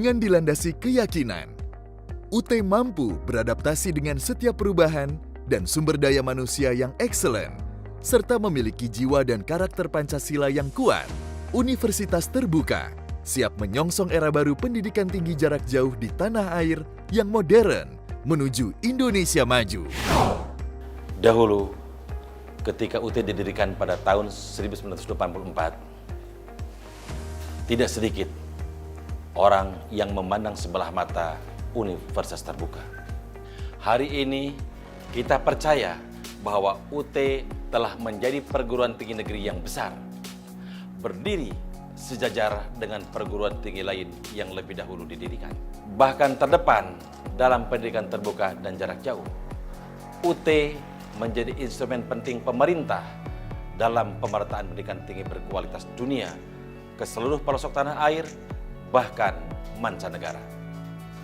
Dengan dilandasi keyakinan, UT mampu beradaptasi dengan setiap perubahan dan sumber daya manusia yang excellent, serta memiliki jiwa dan karakter Pancasila yang kuat. Universitas Terbuka siap menyongsong era baru pendidikan tinggi jarak jauh di tanah air yang modern menuju Indonesia maju. Dahulu, ketika UT didirikan pada tahun 1984, tidak sedikit orang yang memandang sebelah mata Universitas Terbuka. Hari ini kita percaya bahwa UT telah menjadi perguruan tinggi negeri yang besar, berdiri sejajar dengan perguruan tinggi lain yang lebih dahulu didirikan. Bahkan terdepan dalam pendidikan terbuka dan jarak jauh. UT menjadi instrumen penting pemerintah dalam pemerataan pendidikan tinggi berkualitas dunia ke seluruh pelosok tanah air, bahkan mancanegara.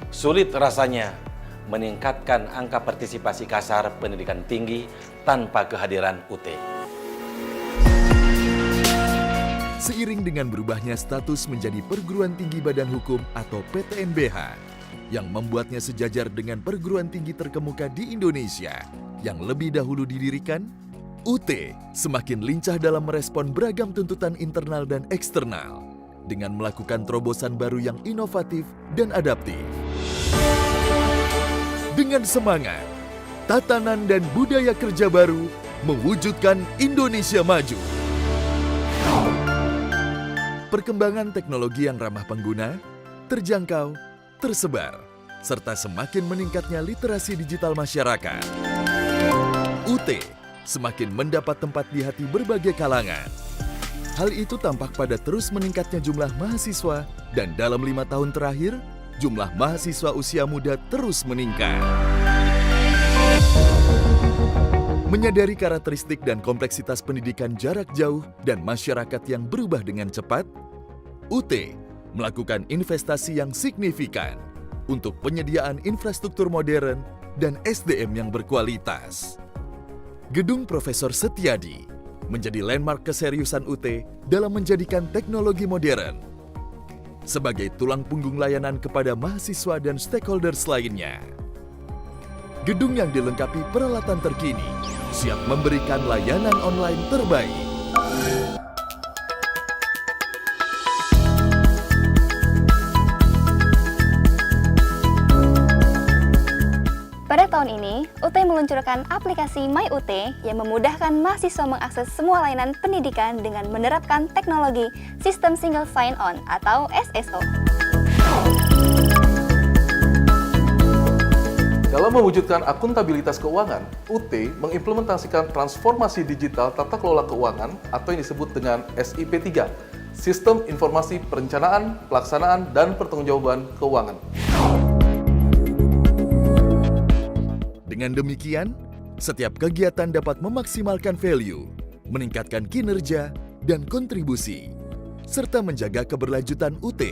Sulit rasanya meningkatkan angka partisipasi kasar pendidikan tinggi tanpa kehadiran UT. Seiring dengan berubahnya status menjadi perguruan tinggi badan hukum atau PTNBH, yang membuatnya sejajar dengan perguruan tinggi terkemuka di Indonesia yang lebih dahulu didirikan, UT semakin lincah dalam merespon beragam tuntutan internal dan eksternal dengan melakukan terobosan baru yang inovatif dan adaptif. Dengan semangat, tatanan dan budaya kerja baru mewujudkan Indonesia maju. Perkembangan teknologi yang ramah pengguna, terjangkau, tersebar, serta semakin meningkatnya literasi digital masyarakat. UT semakin mendapat tempat di hati berbagai kalangan. Hal itu tampak pada terus meningkatnya jumlah mahasiswa dan dalam 5 tahun terakhir, jumlah mahasiswa usia muda terus meningkat. Menyadari karakteristik dan kompleksitas pendidikan jarak jauh dan masyarakat yang berubah dengan cepat, UT melakukan investasi yang signifikan untuk penyediaan infrastruktur modern dan SDM yang berkualitas. Gedung Profesor Setiadi menjadi landmark keseriusan UT dalam menjadikan teknologi modern sebagai tulang punggung layanan kepada mahasiswa dan stakeholders lainnya. Gedung yang dilengkapi peralatan terkini, siap memberikan layanan online terbaik. Pada tahun ini, UT meluncurkan aplikasi MyUT yang memudahkan mahasiswa mengakses semua layanan pendidikan dengan menerapkan teknologi Sistem Single Sign-On atau SSO. Dalam mewujudkan akuntabilitas keuangan, UT mengimplementasikan transformasi digital tata kelola keuangan atau yang disebut dengan SIP3, Sistem Informasi Perencanaan, Pelaksanaan, dan Pertanggungjawaban Keuangan. Dengan demikian, setiap kegiatan dapat memaksimalkan value, meningkatkan kinerja dan kontribusi, serta menjaga keberlanjutan UT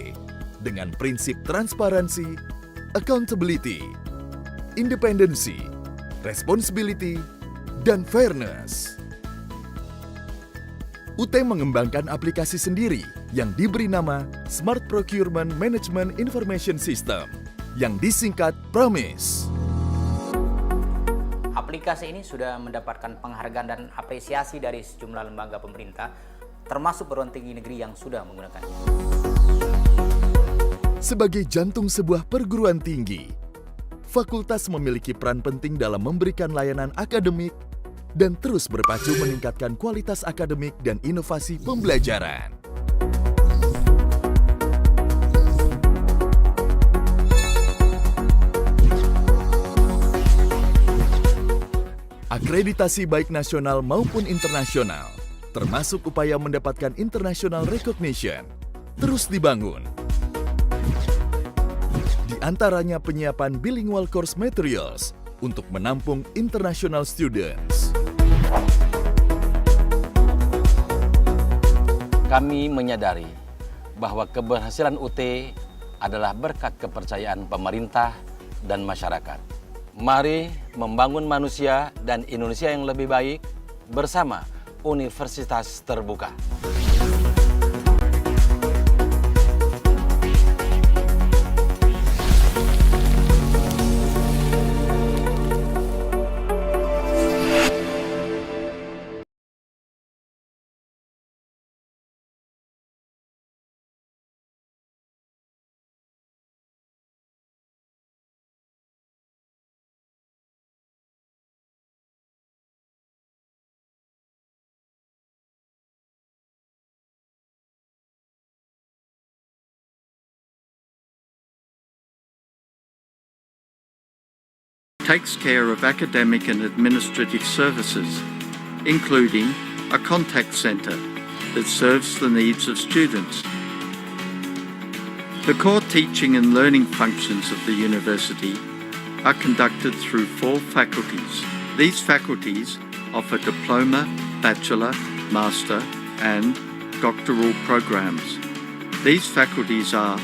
dengan prinsip transparansi, accountability, independency, responsibility, dan fairness. UT mengembangkan aplikasi sendiri yang diberi nama Smart Procurement Management Information System yang disingkat PROMIS. Aplikasi ini sudah mendapatkan penghargaan dan apresiasi dari sejumlah lembaga pemerintah, termasuk perguruan tinggi negeri yang sudah menggunakannya. Sebagai jantung sebuah perguruan tinggi, fakultas memiliki peran penting dalam memberikan layanan akademik dan terus berpacu meningkatkan kualitas akademik dan inovasi pembelajaran. Akreditasi baik nasional maupun internasional, termasuk upaya mendapatkan international recognition, terus dibangun. Di antaranya penyiapan bilingual course materials untuk menampung international students. Kami menyadari bahwa keberhasilan UT adalah berkat kepercayaan pemerintah dan masyarakat. Mari membangun manusia dan Indonesia yang lebih baik bersama Universitas Terbuka. takes care of academic and administrative services, including a contact centre that serves the needs of students. The core teaching and learning functions of the university are conducted through 4 faculties. These faculties offer diploma, bachelor, master and doctoral programs. These faculties are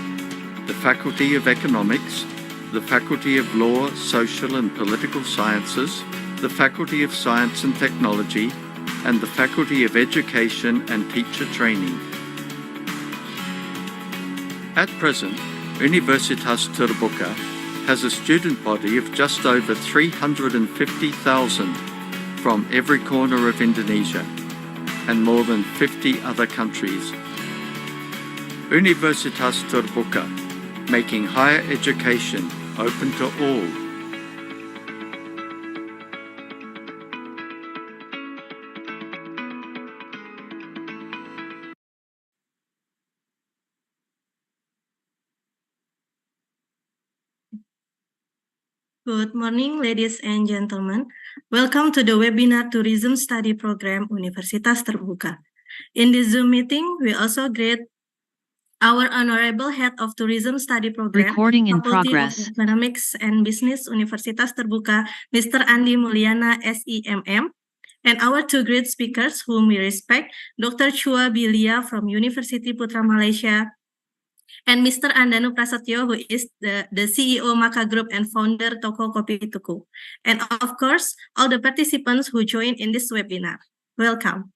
the Faculty of Economics, the Faculty of Law, Social and Political Sciences, the Faculty of Science and Technology, and the Faculty of Education and Teacher Training. At present, Universitas Terbuka has a student body of just over 350,000 from every corner of Indonesia and more than 50 other countries. Universitas Terbuka, making higher education open to all. Good morning, ladies and gentlemen. Welcome to the webinar Tourism Study Program Universitas Terbuka. In this Zoom meeting, we also greet our Honorable Head of Tourism Study Program, Recording in Faculty progress. of Economics and Business Universitas Terbuka, Mr. Andi Mulyana, SEMM, and our 2 great speakers whom we respect, Dr. Chua from Universiti Putra, Malaysia, and Mr. Andanu Prasetyo, who is the CEO Maka Group and founder Toko Kopi Tuku. And of course, all the participants who join in this webinar. Welcome.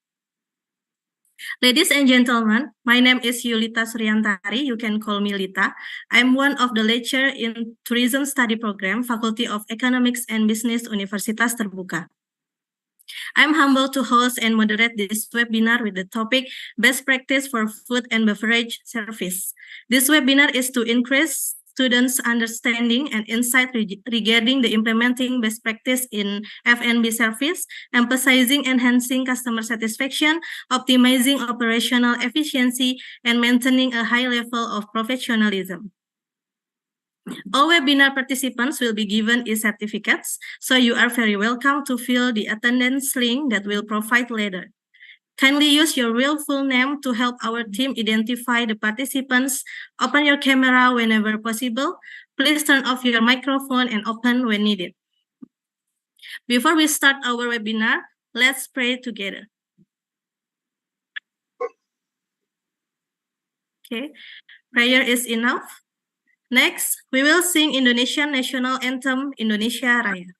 Ladies and gentlemen, my name is Yulita Suryantari. You can call me Lita. I'm one of the lecturer in Tourism Study Program, Faculty of Economics and Business Universitas Terbuka. I'm humbled to host and moderate this webinar with the topic Best Practice for Food and Beverage Service. This webinar is to increase students' understanding and insight regarding the implementing best practice in F&B service, emphasizing enhancing customer satisfaction, optimizing operational efficiency, and maintaining a high level of professionalism. All webinar participants will be given e-certificates, so you are very welcome to fill the attendance link that we'll provide later. Kindly use your real full name to help our team identify the participants. Open your camera whenever possible. Please turn off your microphone and open when needed. Before we start our webinar, let's pray together. Okay, prayer is enough. Next, we will sing Indonesian National Anthem, Indonesia Raya.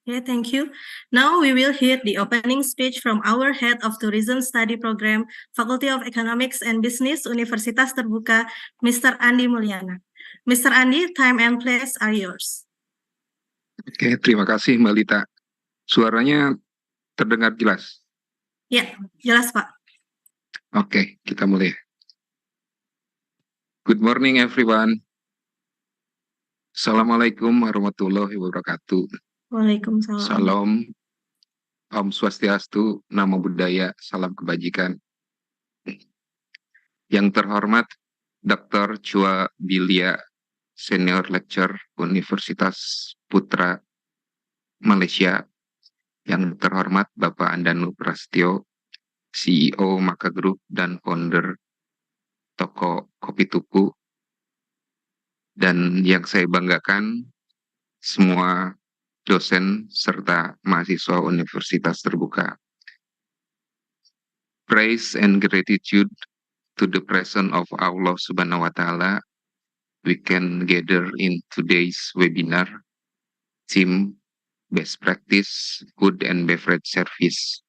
Okay, thank you. Now we will hear the opening speech from our Head of Tourism Study Program, Faculty of Economics and Business, Universitas Terbuka, Mr. Andi Mulyana. Mr. Andi, time and place are yours. Oke, terima kasih Mbak Lita. Suaranya terdengar jelas? Ya, jelas Pak. Oke, kita mulai. Good morning everyone. Assalamualaikum warahmatullahi wabarakatuh. Waalaikumsalam. Salam, Om Swastiastu, Namo Buddhaya, salam kebajikan. Yang terhormat Dr. Chua Bilia, Senior Lecturer Universitas Putra, Malaysia. Yang terhormat Bapak Andanu Prasetyo, CEO Maka Group dan founder toko Kopi Tuku. Dan yang saya banggakan, semua dosen serta mahasiswa Universitas Terbuka. Praise and gratitude to the presence of Allah Subhanahu wa Ta'ala, we can gather in today's webinar, theme Best Practice Food and Beverage Service.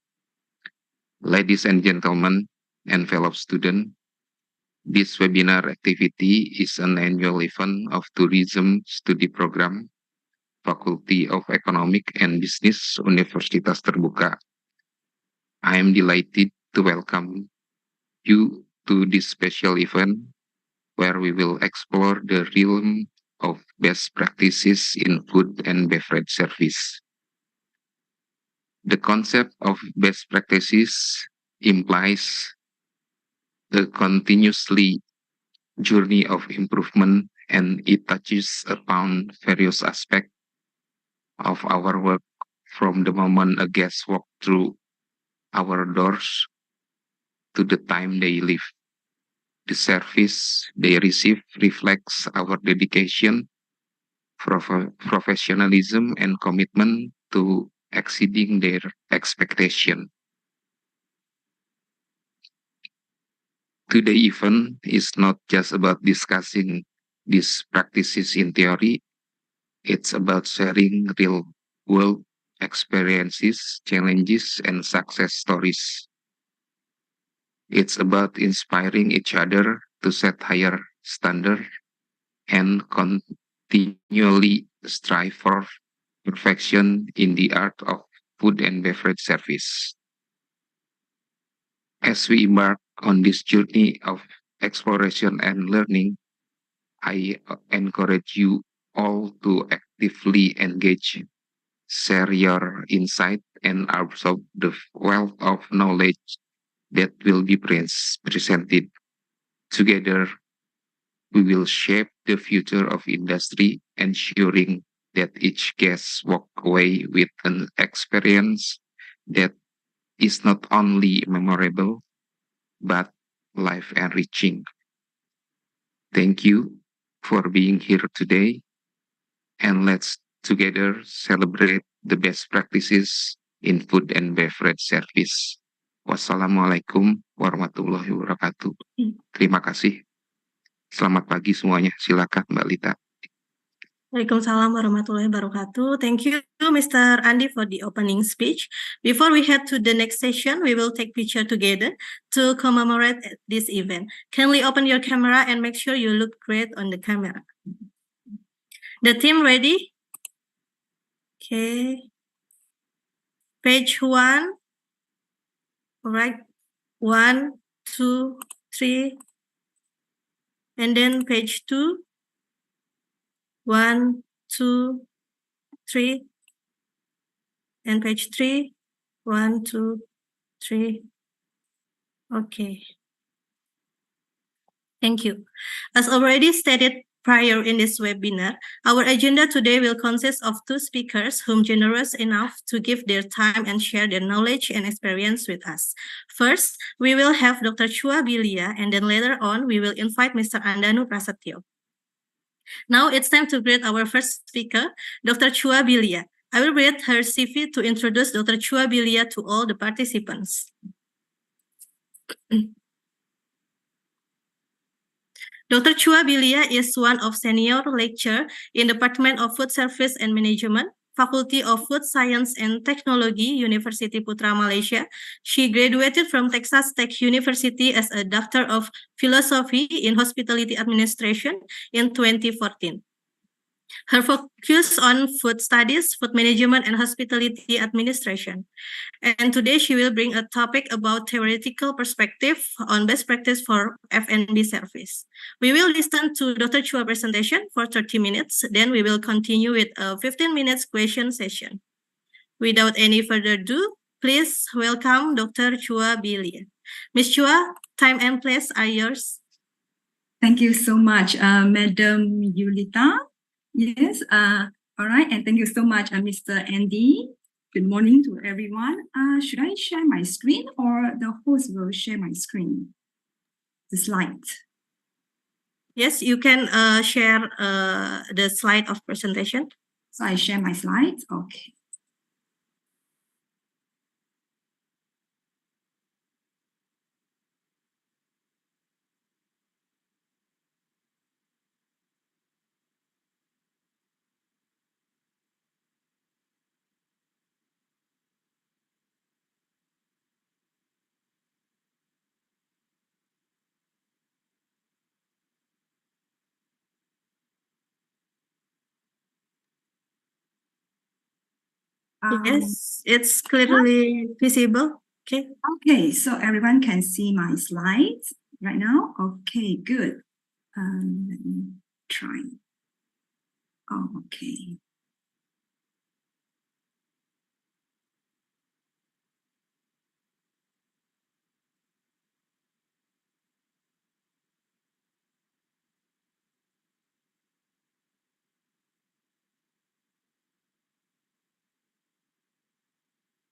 Ladies and gentlemen and fellow students, this webinar activity is an annual event of Tourism Studi Program, Faculty of Economic and Business, Universitas Terbuka. I am delighted to welcome you to this special event where we will explore the realm of best practices in food and beverage service. The concept of best practices implies a continuously journey of improvement, and it touches upon various aspects of our work from the moment a guest walks through our doors to the time they leave. The service they receive reflects our dedication, professionalism, and commitment to exceeding their expectation. Today's event is not just about discussing these practices in theory, it's about sharing real-world experiences, challenges, and success stories. It's about inspiring each other to set higher standards and continually strive for perfection in the art of food and beverage service. As we embark on this journey of exploration and learning, I encourage you all to actively engage, share your insight, and absorb the wealth of knowledge that will be presented. Together, we will shape the future of industry, ensuring that each guest walk away with an experience that is not only memorable, but life-enriching. Thank you for being here today, and let's together celebrate the best practices in food and beverage service. Wassalamualaikum warahmatullahi wabarakatuh. Terima kasih. Selamat pagi semuanya. Silakan Mbak Lita. Waalaikumsalam warahmatullahi wabarakatuh. Thank you, Mr. Andi, for the opening speech. Before we head to the next session, we will take picture together to commemorate this event. Kindly open your camera and make sure you look great on the camera. The team ready? Okay. Page 1. All right. 1, 2, 3. And then page 2. 1, 2, 3. And page 3. 1, 2, 3. Okay. Thank you. As already stated prior in this webinar, our agenda today will consist of 2 speakers whom generous enough to give their time and share their knowledge and experience with us. First, we will have Dr. Chua Bilia, and then later on, we will invite Mr. Andanu Prasetyo. Now it's time to greet our first speaker, Dr. Chua Bilia. I will read her CV to introduce Dr. Chua Bilia to all the participants. Dr. Chua Bilia is one of senior lecturer in Department of Food Service and Management, Faculty of Food Science and Technology, Universiti Putra, Malaysia. She graduated from Texas Tech University as a Doctor of Philosophy in Hospitality Administration in 2014. Her focus on food studies, food management, and hospitality administration. And today she will bring a topic about theoretical perspective on best practice for F&B service. We will listen to Dr. Chua presentation for 30 minutes. Then we will continue with a 15 minutes question session. Without any further ado, please welcome Dr. Chua Bilia. Ms. Chua, time and place are yours. Thank you so much, Madam Yulita. Yes, all right, and thank you so much, Mr. Andy. Good morning to everyone. Should I share my screen or the host will share my screen? The slide. Yes, you can share the slide of presentation. So I share my slides. Okay. Yes, it's clearly visible. Okay. Okay, so everyone can see my slides right now. Okay, good. Let me try. Oh, okay.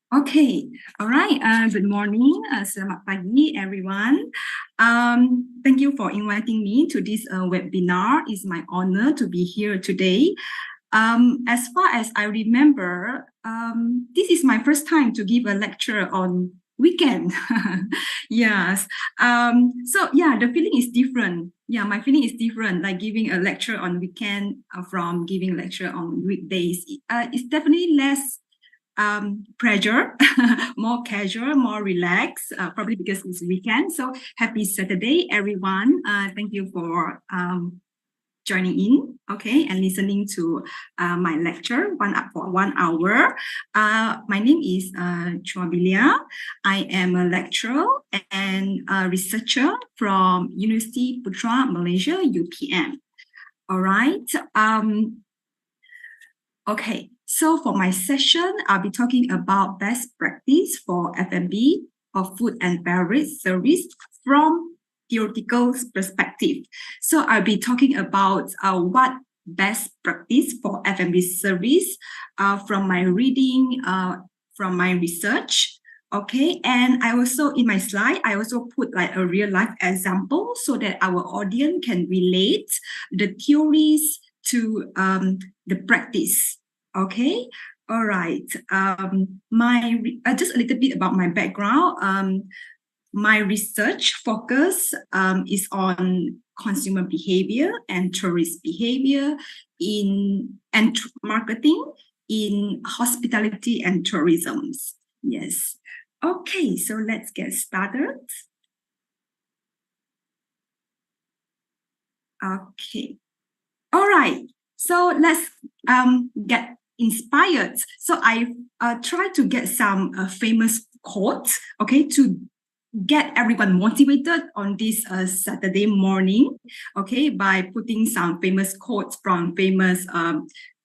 Okay, all right. Good morning, selamat pagi, everyone. Thank you for inviting me to this webinar. It's my honor to be here today. As far as I remember, this is my first time to give a lecture on weekend. Yes. So yeah, the feeling is different. Yeah, my feeling is different. Like giving a lecture on weekend from giving a lecture on weekdays. It's definitely less pressure, more casual, more relaxed, probably because it's weekend. So happy Saturday, everyone. Thank you for joining in, okay, and listening to my lecture for 1 hour. My name is Chua Bilia. I am a lecturer and a researcher from Universiti Putra, Malaysia, UPM. All right. Okay. So for my session, I'll be talking about best practice for F&B or food and beverage service from theoretical perspective. So I'll be talking about what best practice for F&B service from my reading, from my research. Okay, and I also, in my slide, I also put like a real life example so that our audience can relate the theories to the practice. Okay, all right. Just a little bit about my background. My research focus is on consumer behavior and tourist behavior and marketing in hospitality and tourism. Yes. Okay, so let's get started. Okay. All right. So let's get inspired. So I try to get some famous quotes, okay, to get everyone motivated on this Saturday morning, okay, by putting some famous quotes from famous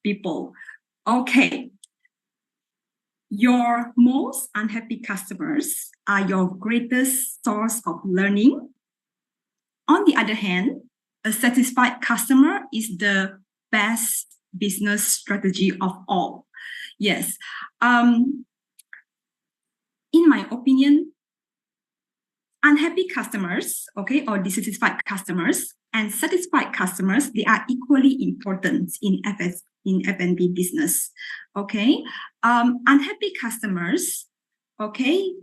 people. Okay. Your most unhappy customers are your greatest source of learning. On the other hand, a satisfied customer is the best business strategy of all. Yes. In my opinion, unhappy customers, okay, or dissatisfied customers and satisfied customers, they are equally important in F&B business. Okay. Unhappy customers, okay,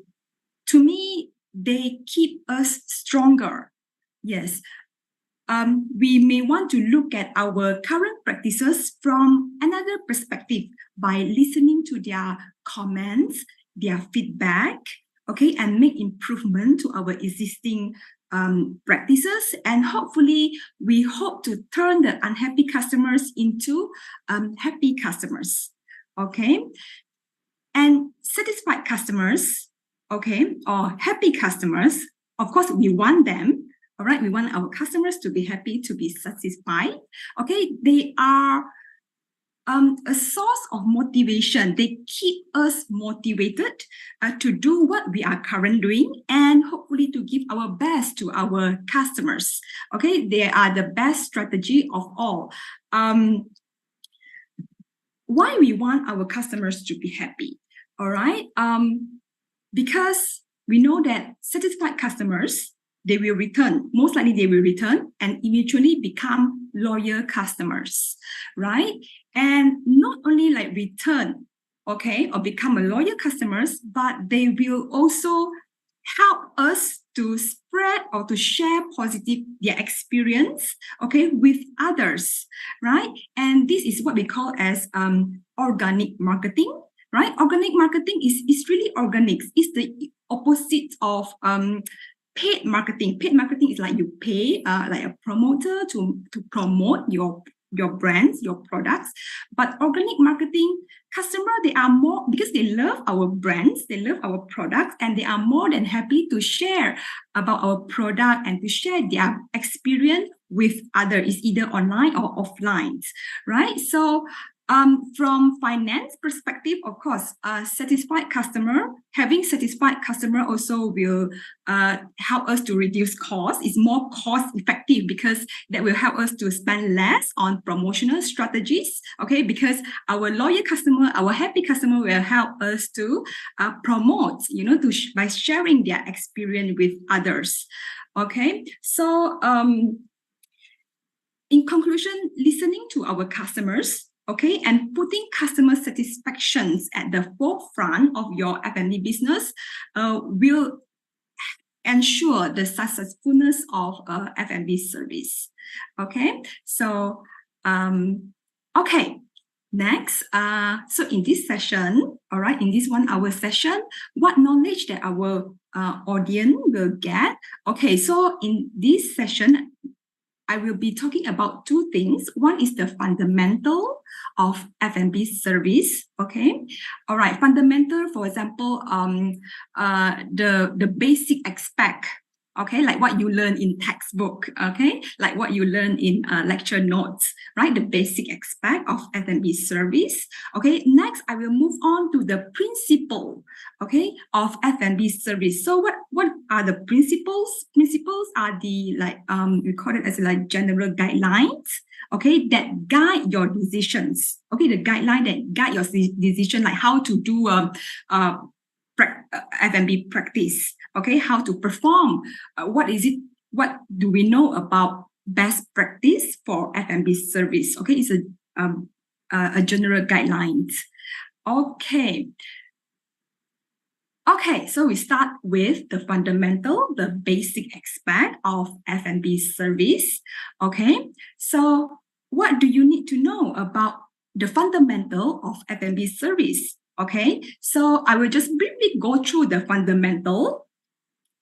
to me, they keep us stronger. Yes. we may want to look at our current practices from another perspective by listening to their comments, their feedback, okay, and make improvement to our existing practices. And hopefully, we hope to turn the unhappy customers into happy customers, okay? And satisfied customers, okay, or happy customers, of course, we want them, all right? We want our customers to be happy, to be satisfied, okay? They are a source of motivation. They keep us motivated to do what we are currently doing and hopefully to give our best to our customers. Okay, they are the best strategy of all. Why we want our customers to be happy? All right, because we know that satisfied customers, they will return. Most likely they will return and eventually become loyal customers, right? And not only like return, okay, or become a loyal customers, but they will also help us to spread or to share positive their experience, okay, with others, right? And this is what we call as organic marketing, right? Organic marketing is really organic. It's the opposite of paid marketing. Paid marketing is like you pay like a promoter to promote your brands, your products. But organic marketing, customer, they are more, because they love our brands, they love our products, and they are more than happy to share about our product and to share their experience with others, either online or offline, right? So from finance perspective, of course, having satisfied customer also will help us to reduce costs. It's more cost effective because that will help us to spend less on promotional strategies. Okay, because our loyal customer, our happy customer will help us to promote, by sharing their experience with others. Okay, so in conclusion, listening to our customers, okay, and putting customer satisfactions at the forefront of your F&B business will ensure the successfulness of F&B service. Okay, so okay, next, so in this session, all right, in this 1 hour session, what knowledge that our audience will get? Okay, so in this session, I will be talking about 2 things. One is the fundamental of F&B service. Okay, all right. Fundamental, for example, the basic aspect. Okay, like what you learn in textbook. Okay, like what you learn in lecture notes. Right, the basic aspect of F&B service. Okay, next I will move on to the principle. Okay, of F&B service. So what are the principles? Principles are the we call it as like general guidelines. Okay, that guide your decisions. Okay, the guideline that guide your decision, like how to do F&B practice. Okay, how to perform. What do we know about best practice for F&B service? Okay, it's a general guidelines. Okay. Okay, so we start with the fundamental, the basic aspect of F&B service. Okay, so what do you need to know about the fundamental of F&B service? Okay, so I will just briefly go through the fundamental.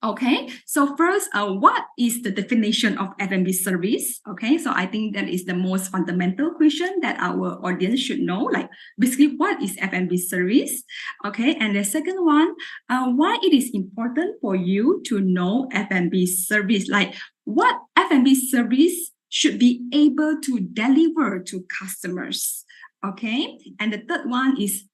Okay, so first, what is the definition of F&B service? Okay, so I think that is the most fundamental question that our audience should know. Like, basically, what is F&B service? Okay, and the second one, why it is important for you to know F&B service? Like, what F&B service should be able to deliver to customers? Okay, and the third one is,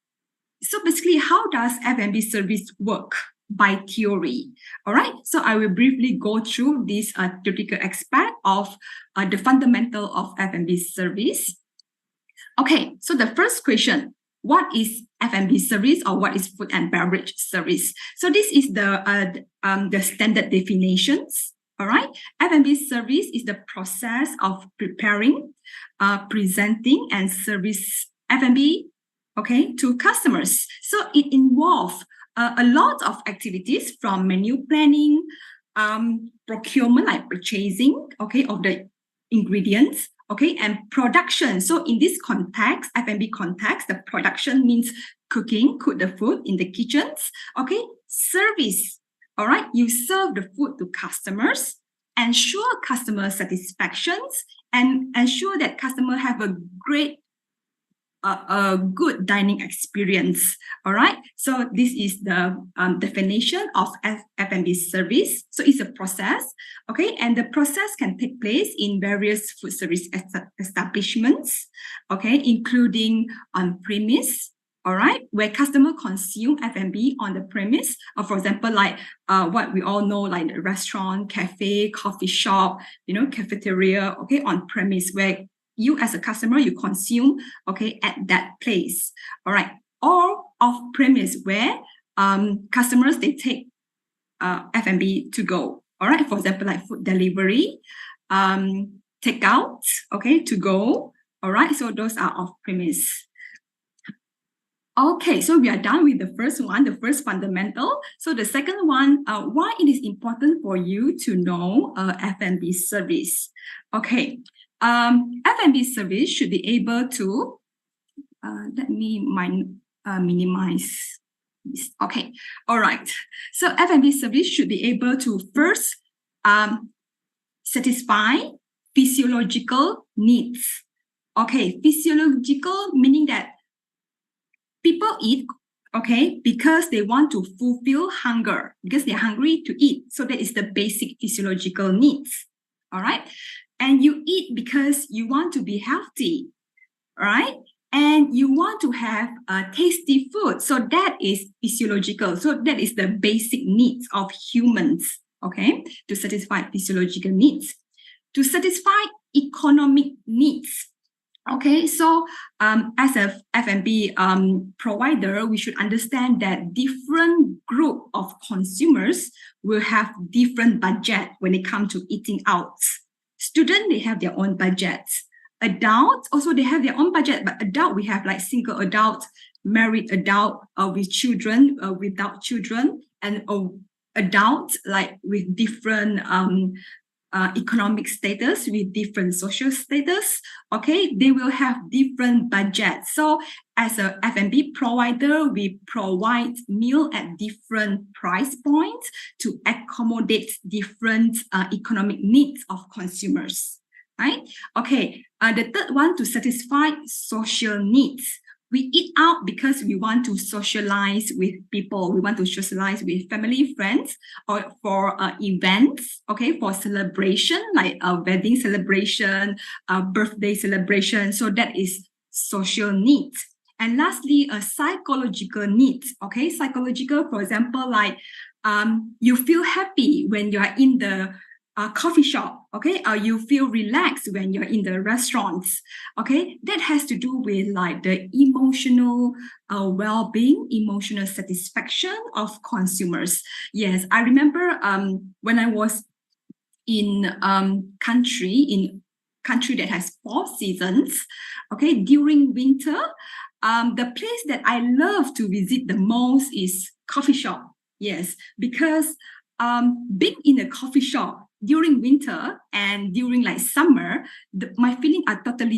so basically, how does F&B service work? By theory. All right, so I will briefly go through this theoretical aspect of the fundamental of F&B service. Okay, so the first question, what is F&B service or what is food and beverage service? So this is the standard definitions. All right, F&B service is the process of preparing, presenting, and service F&B, okay, to customers. So it involves a lot of activities from menu planning, procurement, like purchasing, okay, of the ingredients, okay, and production. So in this context, F&B context, the production means cooking, cook the food in the kitchens, okay, service, all right, you serve the food to customers, ensure customer satisfactions, and ensure that customer have a good dining experience. All right. So this is the definition of F&B service. So it's a process. Okay. And the process can take place in various food service establishments. Okay. Including on premise. All right. Where customer consume F&B on the premise. For example, like what we all know, like the restaurant, cafe, coffee shop, cafeteria. Okay. On premise, where you as a customer, you consume, okay, at that place, all right, or off premise where customers, they take F&B to go, all right, for example, like food delivery, takeout, okay, to go, all right, so those are off premise. Okay, so we are done with the first one, the first fundamental. So the second one, why it is important for you to know F&B service. Okay. F&B service should be able to, let me minimize this. Okay, all right. So F&B service should be able to first satisfy physiological needs. Okay, physiological meaning that people eat, okay, because they want to fulfill hunger, because they're hungry to eat. So that is the basic physiological needs, all right? And you eat because you want to be healthy, right? And you want to have tasty food. So that is physiological. So that is the basic needs of humans, okay? To satisfy physiological needs. To satisfy economic needs, okay? So as a F&B provider, we should understand that different group of consumers will have different budget when it comes to eating out. Students, they have their own budgets. Adults, also they have their own budget, but adult, we have like single adult, married adult, with children, without children, and adults like with different economic status, with different social status, okay, they will have different budgets. So as a F&B provider, we provide meal at different price points to accommodate different economic needs of consumers, right? Okay, the third one, to satisfy social needs. We eat out because we want to socialize with people. We want to socialize with family, friends, or for events, okay, for celebration, like a wedding celebration, a birthday celebration. So that is social needs. And lastly, a psychological needs, okay? Psychological, for example, like you feel happy when you are in the coffee shop, okay? You feel relaxed when you're in the restaurants, okay? That has to do with like the emotional well-being, emotional satisfaction of consumers. Yes, I remember when I was in country that has 4 seasons, okay? During winter, the place that I love to visit the most is coffee shop. Yes, because being in a coffee shop during winter and during like summer, my feeling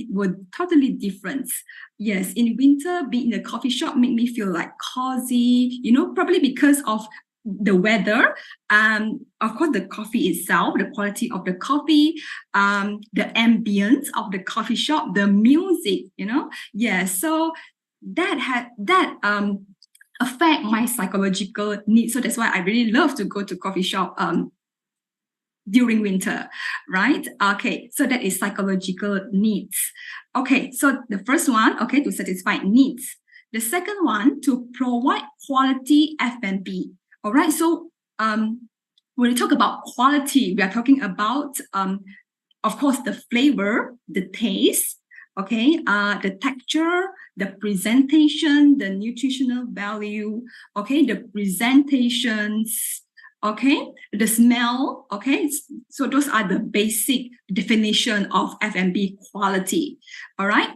were totally different. Yes, in winter, being in a coffee shop make me feel like cozy, probably because of the weather, of course, the coffee itself, the quality of the coffee, the ambience of the coffee shop, the music, Yes, so that affect my psychological needs. So that's why I really love to go to coffee shop during winter, right? Okay, so that is psychological needs. Okay, so the first one, okay, to satisfy needs. The second one, to provide quality F&B. All right, so when we talk about quality, we are talking about, of course, the flavor, the taste, okay, the texture, the presentation, the nutritional value, okay, the presentations, okay, the smell, okay. So those are the basic definition of F&B quality, all right.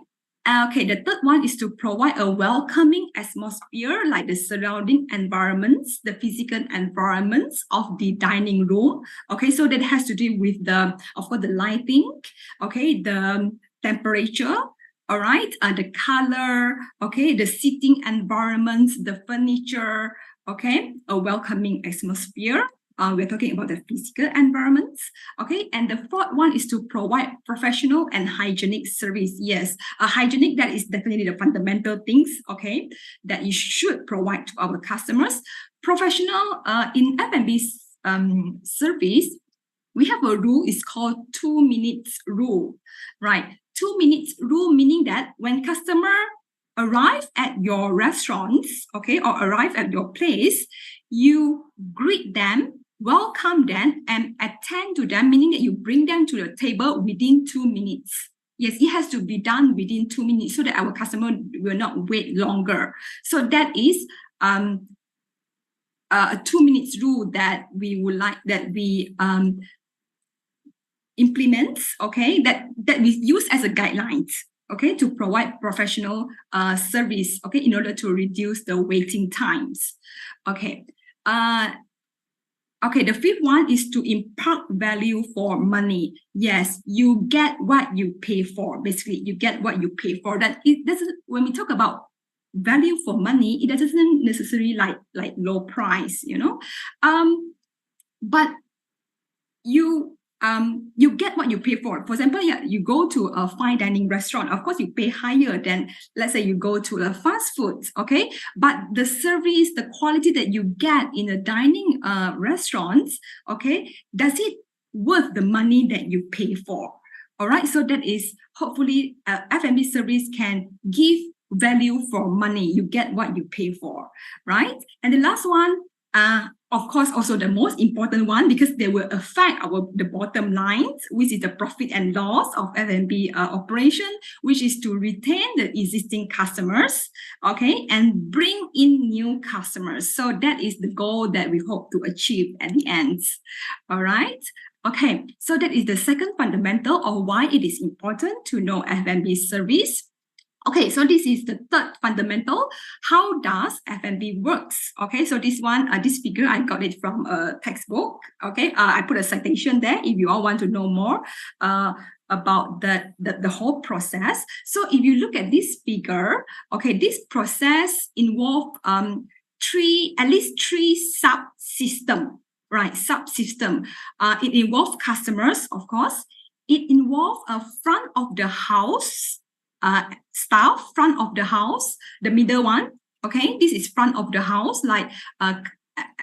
Okay, the third one is to provide a welcoming atmosphere, like the surrounding environments, the physical environments of the dining room. Okay, so that has to do with the, of course, the lighting, okay, the temperature, all right, the color, okay, the seating environments, the furniture, okay, a welcoming atmosphere. We're talking about the physical environments, okay? And the fourth one is to provide professional and hygienic service. Yes, hygienic, that is definitely the fundamental things, okay, that you should provide to our customers. Professional, in F&B service, we have a rule, it's called 2 minutes rule, right? 2 minutes rule, meaning that when customer arrive at your restaurants, okay, or arrive at your place, you greet them, welcome them, and attend to them, meaning that you bring them to the table within 2 minutes. Yes, it has to be done within 2 minutes so that our customer will not wait longer. So that is a 2 minutes rule that we would like, that we implement, okay, that we use as a guidelines, okay, to provide professional service, okay, in order to reduce the waiting times. Okay. Okay, the fifth one is to impart value for money. Yes, you get what you pay for. Basically, you get what you pay for. That it doesn't, when we talk about value for money, it doesn't necessarily like low price, you know. But you get what you pay for. For example, yeah, you go to a fine dining restaurant. Of course, you pay higher than, let's say, you go to a fast food, okay? But the service, the quality that you get in a dining restaurants, okay, does it worth the money that you pay for? All right, so that is hopefully F&B service can give value for money. You get what you pay for, right? And the last one, of course, also the most important one, because they will affect the bottom lines, which is the profit and loss of F&B operation, which is to retain the existing customers, okay, and bring in new customers. So that is the goal that we hope to achieve at the end. All right. Okay, so that is the second fundamental of why it is important to know F&B service. Okay, so this is the third fundamental. How does F&B works? Okay, so this one, this figure, I got it from a textbook. Okay, I put a citation there if you all want to know more about the whole process. So if you look at this figure, okay, this process involves at least three subsystems, right? Subsystem. It involves customers, of course. It involves a front of the house. Staff, front of the house, the middle one, okay, this is front of the house, like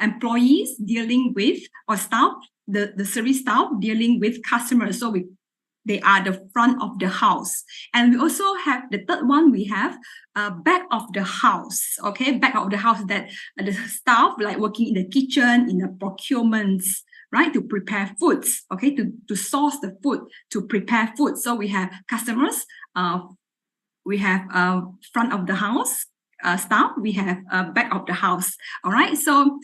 employees dealing with, or staff, the service staff dealing with customers. So they are the front of the house. And we also have the third one, we have back of the house, okay, back of the house, that the staff like working in the kitchen, in the procurements, right, to prepare foods, okay, to source the food, to prepare food. So we have customers, we have front of the house staff, we have back of the house. All right, so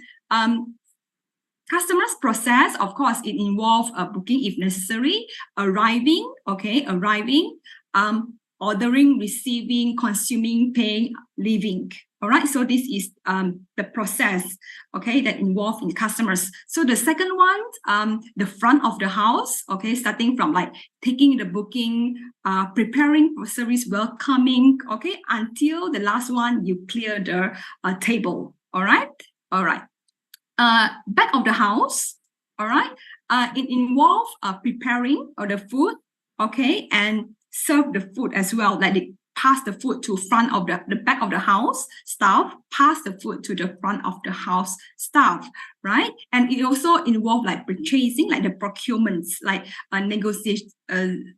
customers process, of course, it involves booking if necessary, arriving, ordering, receiving, consuming, paying, leaving. All right, so this is the process, okay, that involves in customers. So the second one, the front of the house, okay, starting from like taking the booking, preparing for service, welcoming, okay, until the last one, you clear the table. All right. Back of the house, all right, it involves preparing the food, okay, and serve the food as well, like they pass the food to front of the back of the house staff, pass the food to the front of the house staff, right? And it also involves like purchasing, like the procurements, like negotiate the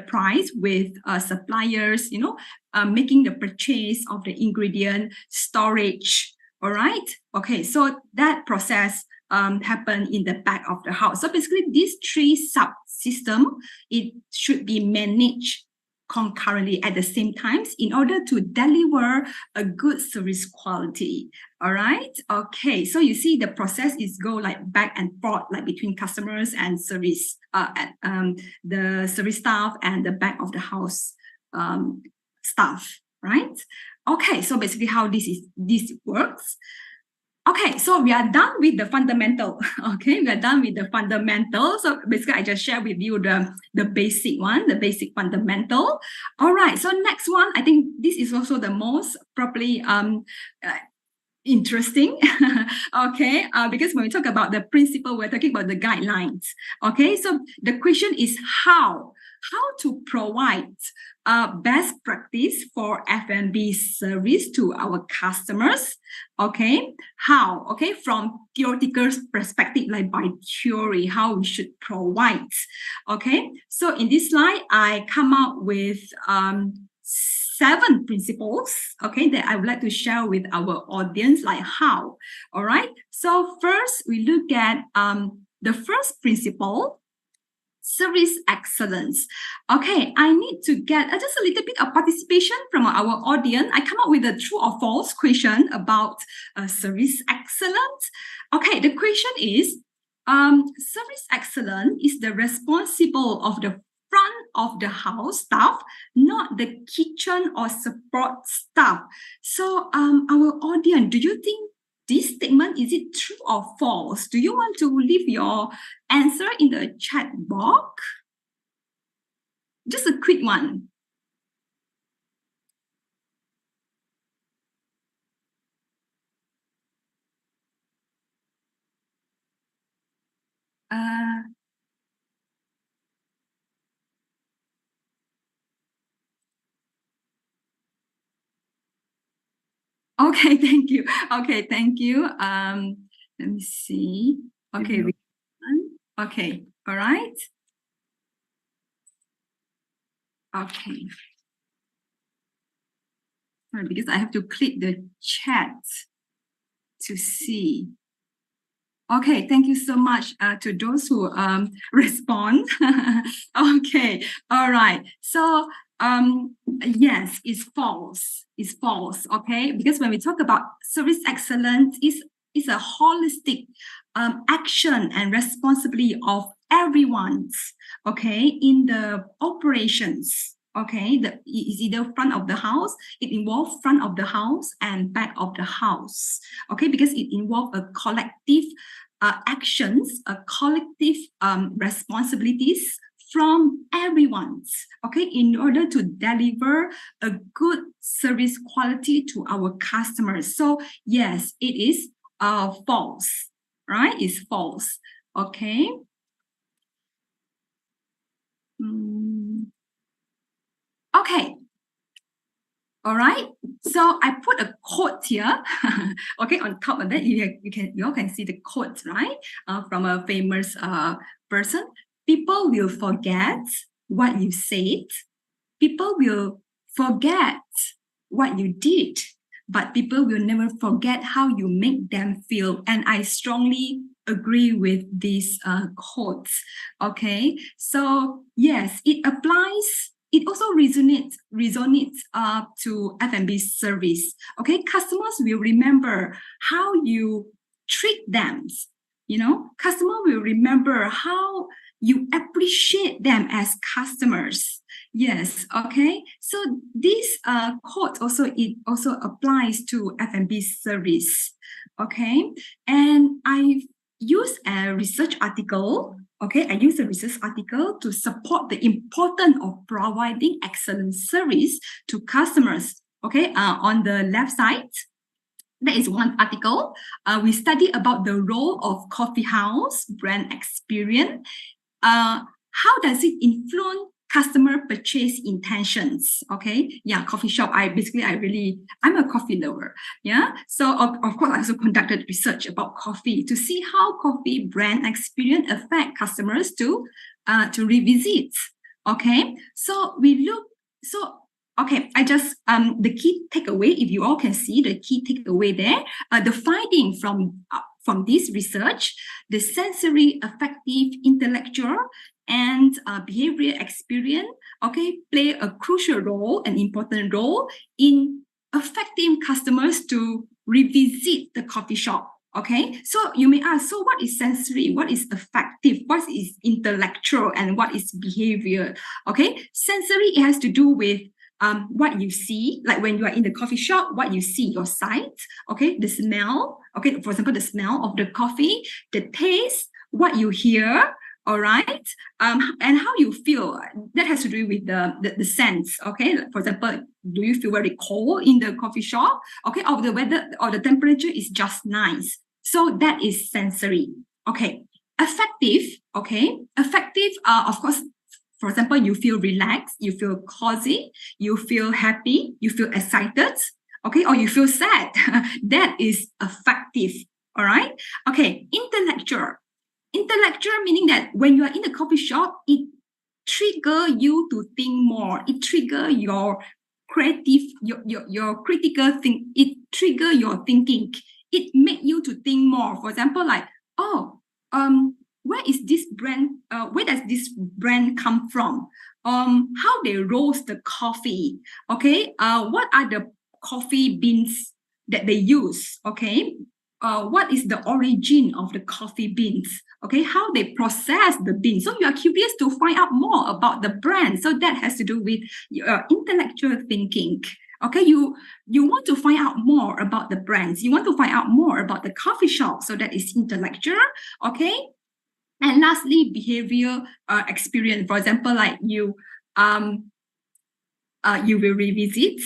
price with suppliers, you know, making the purchase of the ingredient, storage. All right. Okay. So that process happen in the back of the house. So basically, these three subsystems, it should be managed concurrently at the same times in order to deliver a good service quality. All right. Okay. So you see the process is go like back and forth, like between customers and service, the service staff and the back of the house staff. Right. Okay. So basically how this works. Okay, so we are done with the fundamental. Okay, we are done with the fundamental. So basically, I just share with you the basic one, the basic fundamental. All right, so next one, I think this is also the most probably interesting. Okay, because when we talk about the principle, we're talking about the guidelines. Okay, so the question is how to provide best practice for F&B service to our customers. Okay, how? Okay, from theoretical perspective, like by theory, how we should provide. Okay, so in this slide, I come out with 7 principles, okay, that I would like to share with our audience, like how. All right, so first we look at the first principle, service excellence. Okay, I need to get just a little bit of participation from our audience. I come up with a true or false question about service excellence. Okay, the question is, service excellence is the responsible of the front of the house staff, not the kitchen or support staff. So our audience, do you think this statement, is it true or false? Do you want to leave your answer in the chat box? Just a quick one. Okay, thank you. Okay, thank you. Let me see. Okay, okay, all right. Okay. All right, because I have to click the chat to see. Okay, thank you so much to those who respond. Okay, all right. So yes, it's false. It's false. Okay, because when we talk about service excellence, it's a holistic action and responsibility of everyone's. Okay, in the operations. Okay, it's either front of the house, it involves front of the house and back of the house. Okay, because it involves a collective actions, a collective responsibilities from everyone's, okay, in order to deliver a good service quality to our customers. So yes, it is false, right? It's false, okay. Okay. All right. So I put a quote here. Okay, on top of that, you all can see the quote, right? From a famous person. People will forget what you said. People will forget what you did, but people will never forget how you make them feel. And I strongly agree with this quote. Okay. So yes, it applies. It also resonates to F&B service. Okay, customers will remember how you treat them. You know, customer will remember how you appreciate them as customers. Yes. Okay. So this quote also applies to F&B service. Okay, and I use a research article. Okay, I use a research article to support the importance of providing excellent service to customers. Okay, on the left side, there is one article. We study about the role of coffee house brand experience. How does it influence customer purchase intentions? Okay, yeah, coffee shop. I'm a coffee lover. Yeah, so of course I also conducted research about coffee to see how coffee brand experience affect customers to revisit. Okay, so we look. So okay, I just the key takeaway. If you all can see the key takeaway there, the finding from this research, the sensory, affective, intellectual, and behavior experience, okay, play a crucial role, an important role in affecting customers to revisit the coffee shop. Okay, so you may ask, so what is sensory? What is affective? What is intellectual? And what is behavior? Okay, sensory, it has to do with what you see, like when you are in the coffee shop, what you see, your sight, okay, the smell, okay, for example, the smell of the coffee, the taste, what you hear, all right, and how you feel. That has to do with the sense, okay. For example, do you feel very cold in the coffee shop, okay, or the weather or the temperature is just nice? So that is sensory, okay. Affective, okay, affective, of course. For example, you feel relaxed, you feel cozy, you feel happy, you feel excited, okay, or you feel sad. That is affective, all right? Okay, intellectual. Intellectual meaning that when you are in the coffee shop, it trigger you to think more. It trigger your creative, your critical think. It trigger your thinking. It make you to think more. For example, like, where is this brand? Where does this brand come from? How they roast the coffee? Okay. What are the coffee beans that they use? Okay. What is the origin of the coffee beans? Okay, how they process the beans. So you are curious to find out more about the brand. So that has to do with your intellectual thinking. Okay, you want to find out more about the brands. You want to find out more about the coffee shop. So that is intellectual. Okay, and lastly, behavior experience. For example, like you will revisit.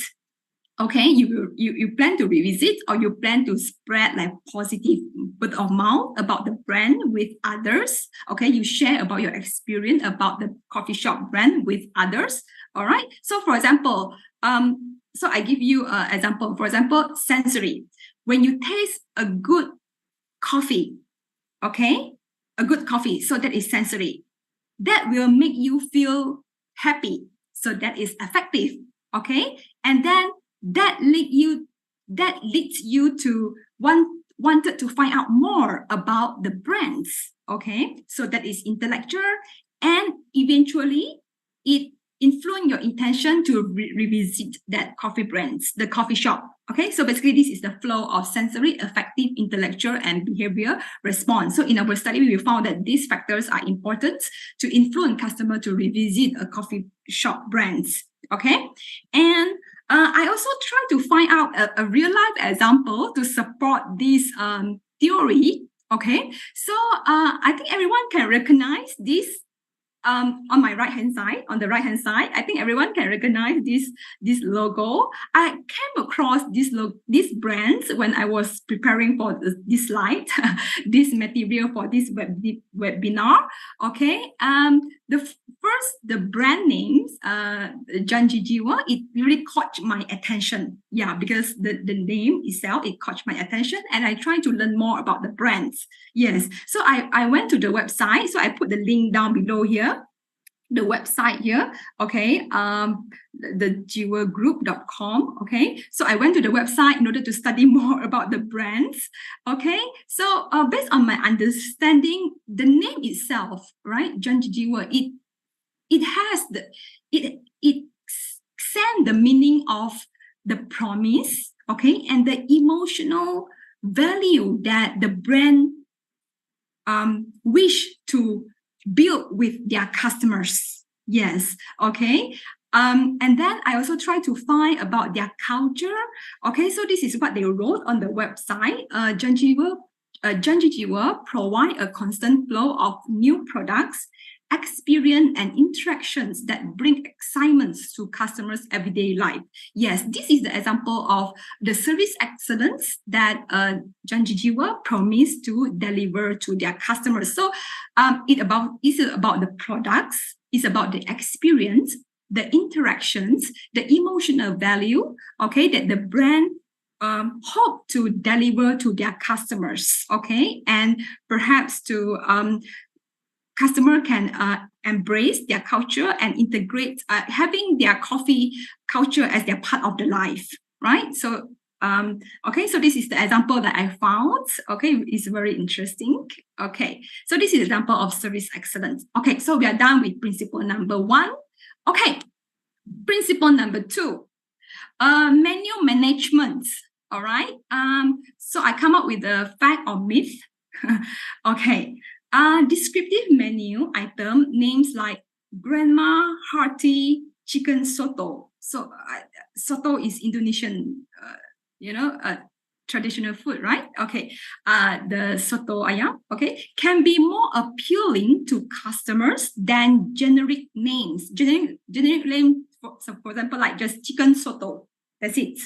Okay, you plan to revisit, or you plan to spread like positive word of mouth about the brand with others. Okay, you share about your experience about the coffee shop brand with others. All right. So for example, so I give you an example. For example, sensory. When you taste a good coffee, okay, a good coffee, so that is sensory. That will make you feel happy. So that is affective. Okay, and then that leads you to wanted to find out more about the brands. Okay, so that is intellectual, and eventually it influence your intention to revisit that coffee brands, the coffee shop. Okay, so basically this is the flow of sensory, affective, intellectual, and behavior response. So in our study, we found that these factors are important to influence customer to revisit a coffee shop brands. Okay, and I also try to find out a real life example to support this theory. Okay, so I think everyone can recognize this on my right hand side. On the right hand side, I think everyone can recognize this logo. I came across these brands when I was preparing for this slide, this material for this webinar. Okay, the brand names, Janji Jiwa, it really caught my attention. Yeah, because the name itself, it caught my attention, and I tried to learn more about the brands. Yes, so I went to the website. So I put the link down below here, the website here. Okay, the jiwagroup.com. Okay, so I went to the website in order to study more about the brands. Okay, so based on my understanding, the name itself, right, Janji Jiwa, it sends the meaning of the promise, okay, and the emotional value that the brand wish to build with their customers. Yes, okay. And then I also try to find about their culture. Okay, so this is what they wrote on the website. Janji Jiwa provide a constant flow of new products, experience, and interactions that bring excitement to customers' everyday life. Yes, this is the example of the service excellence that Janji Jiwa promised to deliver to their customers. So it's about the products, it's about the experience, the interactions, the emotional value, okay, that the brand hope to deliver to their customers, okay, and perhaps to customer can embrace their culture and integrate having their coffee culture as their part of the life, right? So Okay, so this is the example that I found. Okay, it's very interesting. Okay, so this is example of service excellence. Okay, so we are done with principle number 1. Okay, principle number 2, menu management. All right. So I come up with a fact or myth. Okay. Descriptive menu item names like grandma hearty chicken soto. So soto is Indonesian, traditional food, right? Okay. The soto ayam, okay, can be more appealing to customers than generic names. Generic name, for example, like just chicken soto. That's it.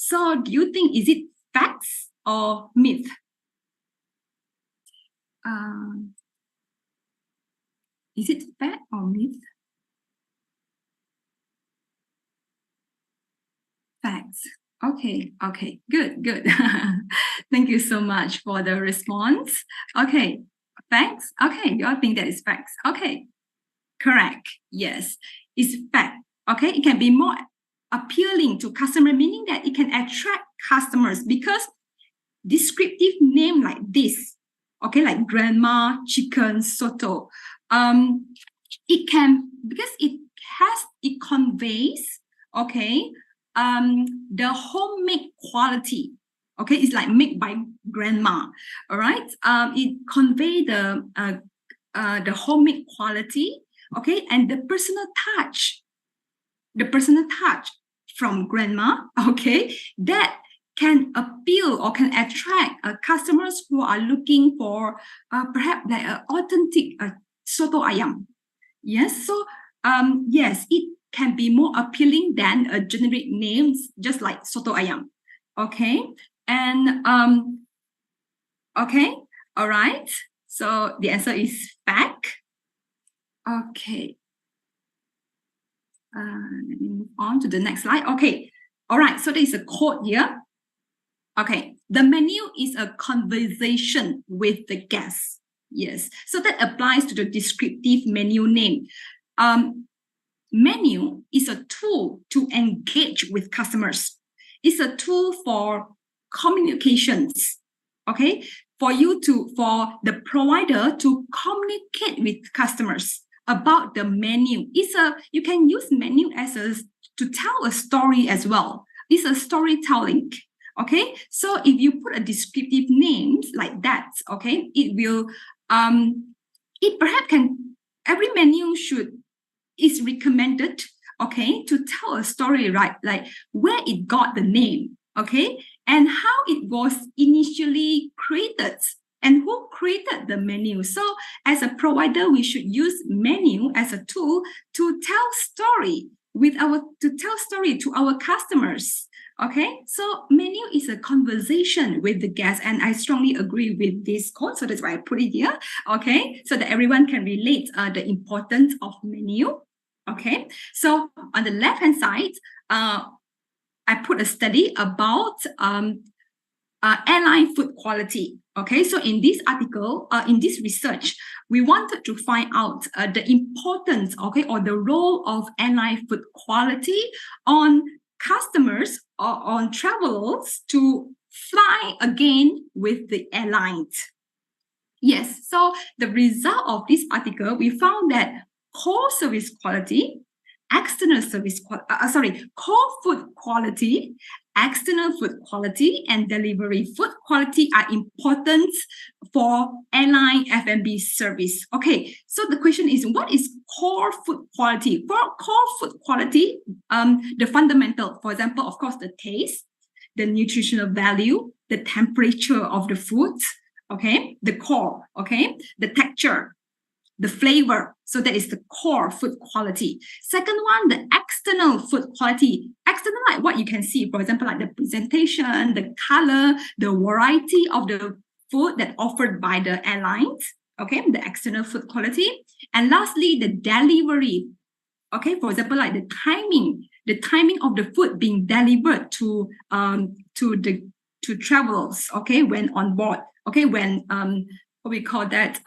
So do you think, is it facts or myth? Is it fact or myth? Facts. Okay, good. Thank you so much for the response. Okay, facts. Okay, you all think that is facts. Okay, correct. Yes, it's fact. Okay, it can be more appealing to customer, meaning that it can attract customers because descriptive name like this, okay, like grandma chicken soto, it can, because it conveys, okay, the homemade quality. Okay, it's like made by grandma. All right, it convey the homemade quality. Okay, and the personal touch from grandma. Okay, that can appeal or can attract customers who are looking for perhaps like an authentic soto ayam. Yes, so yes, it can be more appealing than a generic names just like soto ayam. Okay, and okay, all right. So the answer is fact. Okay. Let me move on to the next slide. Okay. All right. So there is a quote here. Okay. The menu is a conversation with the guest. Yes. So that applies to the descriptive menu name. Menu is a tool to engage with customers. It's a tool for communications. Okay. For the provider to communicate with customers about the menu. You can use menu to tell a story as well. It's a storytelling. Okay, so if you put a descriptive names like that, okay, it will it perhaps can, every menu is recommended, okay, to tell a story, right? Like where it got the name, okay, and how it was initially created. And who created the menu? So as a provider, we should use menu as a tool to tell story to our customers. Okay, so menu is a conversation with the guest, and I strongly agree with this quote. So that's why I put it here. Okay, so that everyone can relate the importance of menu. Okay, so on the left hand side, I put a study about airline food quality. Okay, so in this article, in this research, we wanted to find out the importance, okay, or the role of airline food quality on customers or on travelers to fly again with the airlines. Yes, so the result of this article, we found that core service quality, core food quality, external food quality, and delivery food quality are important for airline F&B service. Okay, so the question is, what is core food quality? For core food quality, the fundamental, for example, of course, the taste, the nutritional value, the temperature of the food, okay, the core, okay, the texture, the flavor. So that is the core food quality. Second one, the external food quality. External, like what you can see, for example, like the presentation, the color, the variety of the food that offered by the airlines. Okay, the external food quality. And lastly, the delivery. Okay, for example, like the timing of the food being delivered to travelers. Okay, when on board. Okay, when what we call that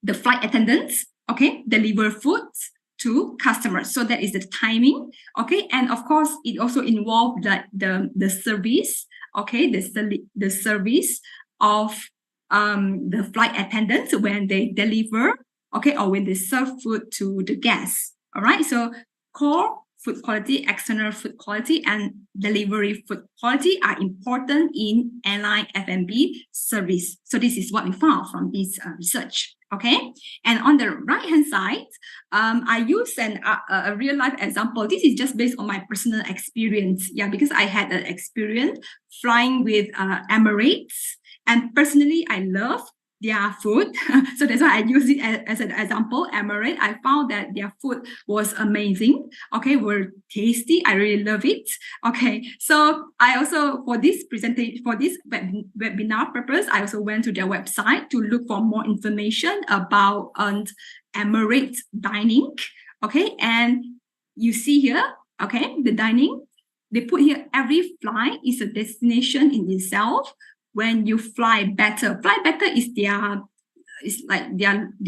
the flight attendants, okay, deliver foods, to customers. So that is the timing, okay? And of course, it also involved the service, okay? The service of the flight attendants when they deliver, okay, or when they serve food to the guests. All right, so core food quality, external food quality, and delivery food quality are important in airline F&B service. So this is what we found from this research. Okay, and on the right-hand side, I use a real-life example. This is just based on my personal experience. Yeah, because I had an experience flying with Emirates, and personally, I love their food. So that's why I use it as an example. Emirates, I found that their food was amazing. Okay, were tasty. I really love it. Okay, so I also, for this presentation, for this webinar purpose, I also went to their website to look for more information about Emirates dining. Okay, and you see here, okay, the dining, they put here, every flight is a destination in itself. When you fly better is their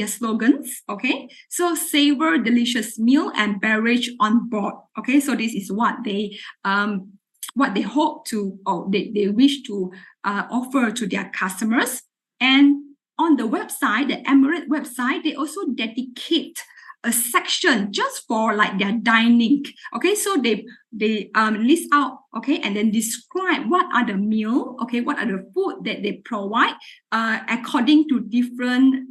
slogans. Okay, so savor delicious meal and beverage on board. Okay, so this is what they hope to, or they wish to offer to their customers. And on the website, the Emirates website, they also dedicate a section just for like their dining. Okay, so they list out, okay, and then describe what are the meal, okay, what are the food that they provide according to different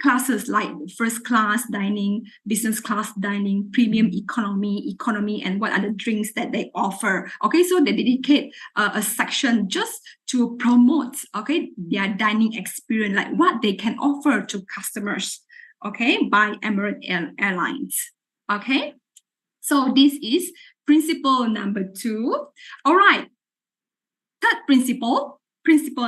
classes, like first class dining, business class dining, premium economy, and what are the drinks that they offer. Okay, so they dedicate a section just to promote, okay, their dining experience, like what they can offer to customers. Okay, by Emirates Airlines. Okay, so this is principle number 2. All right, third principle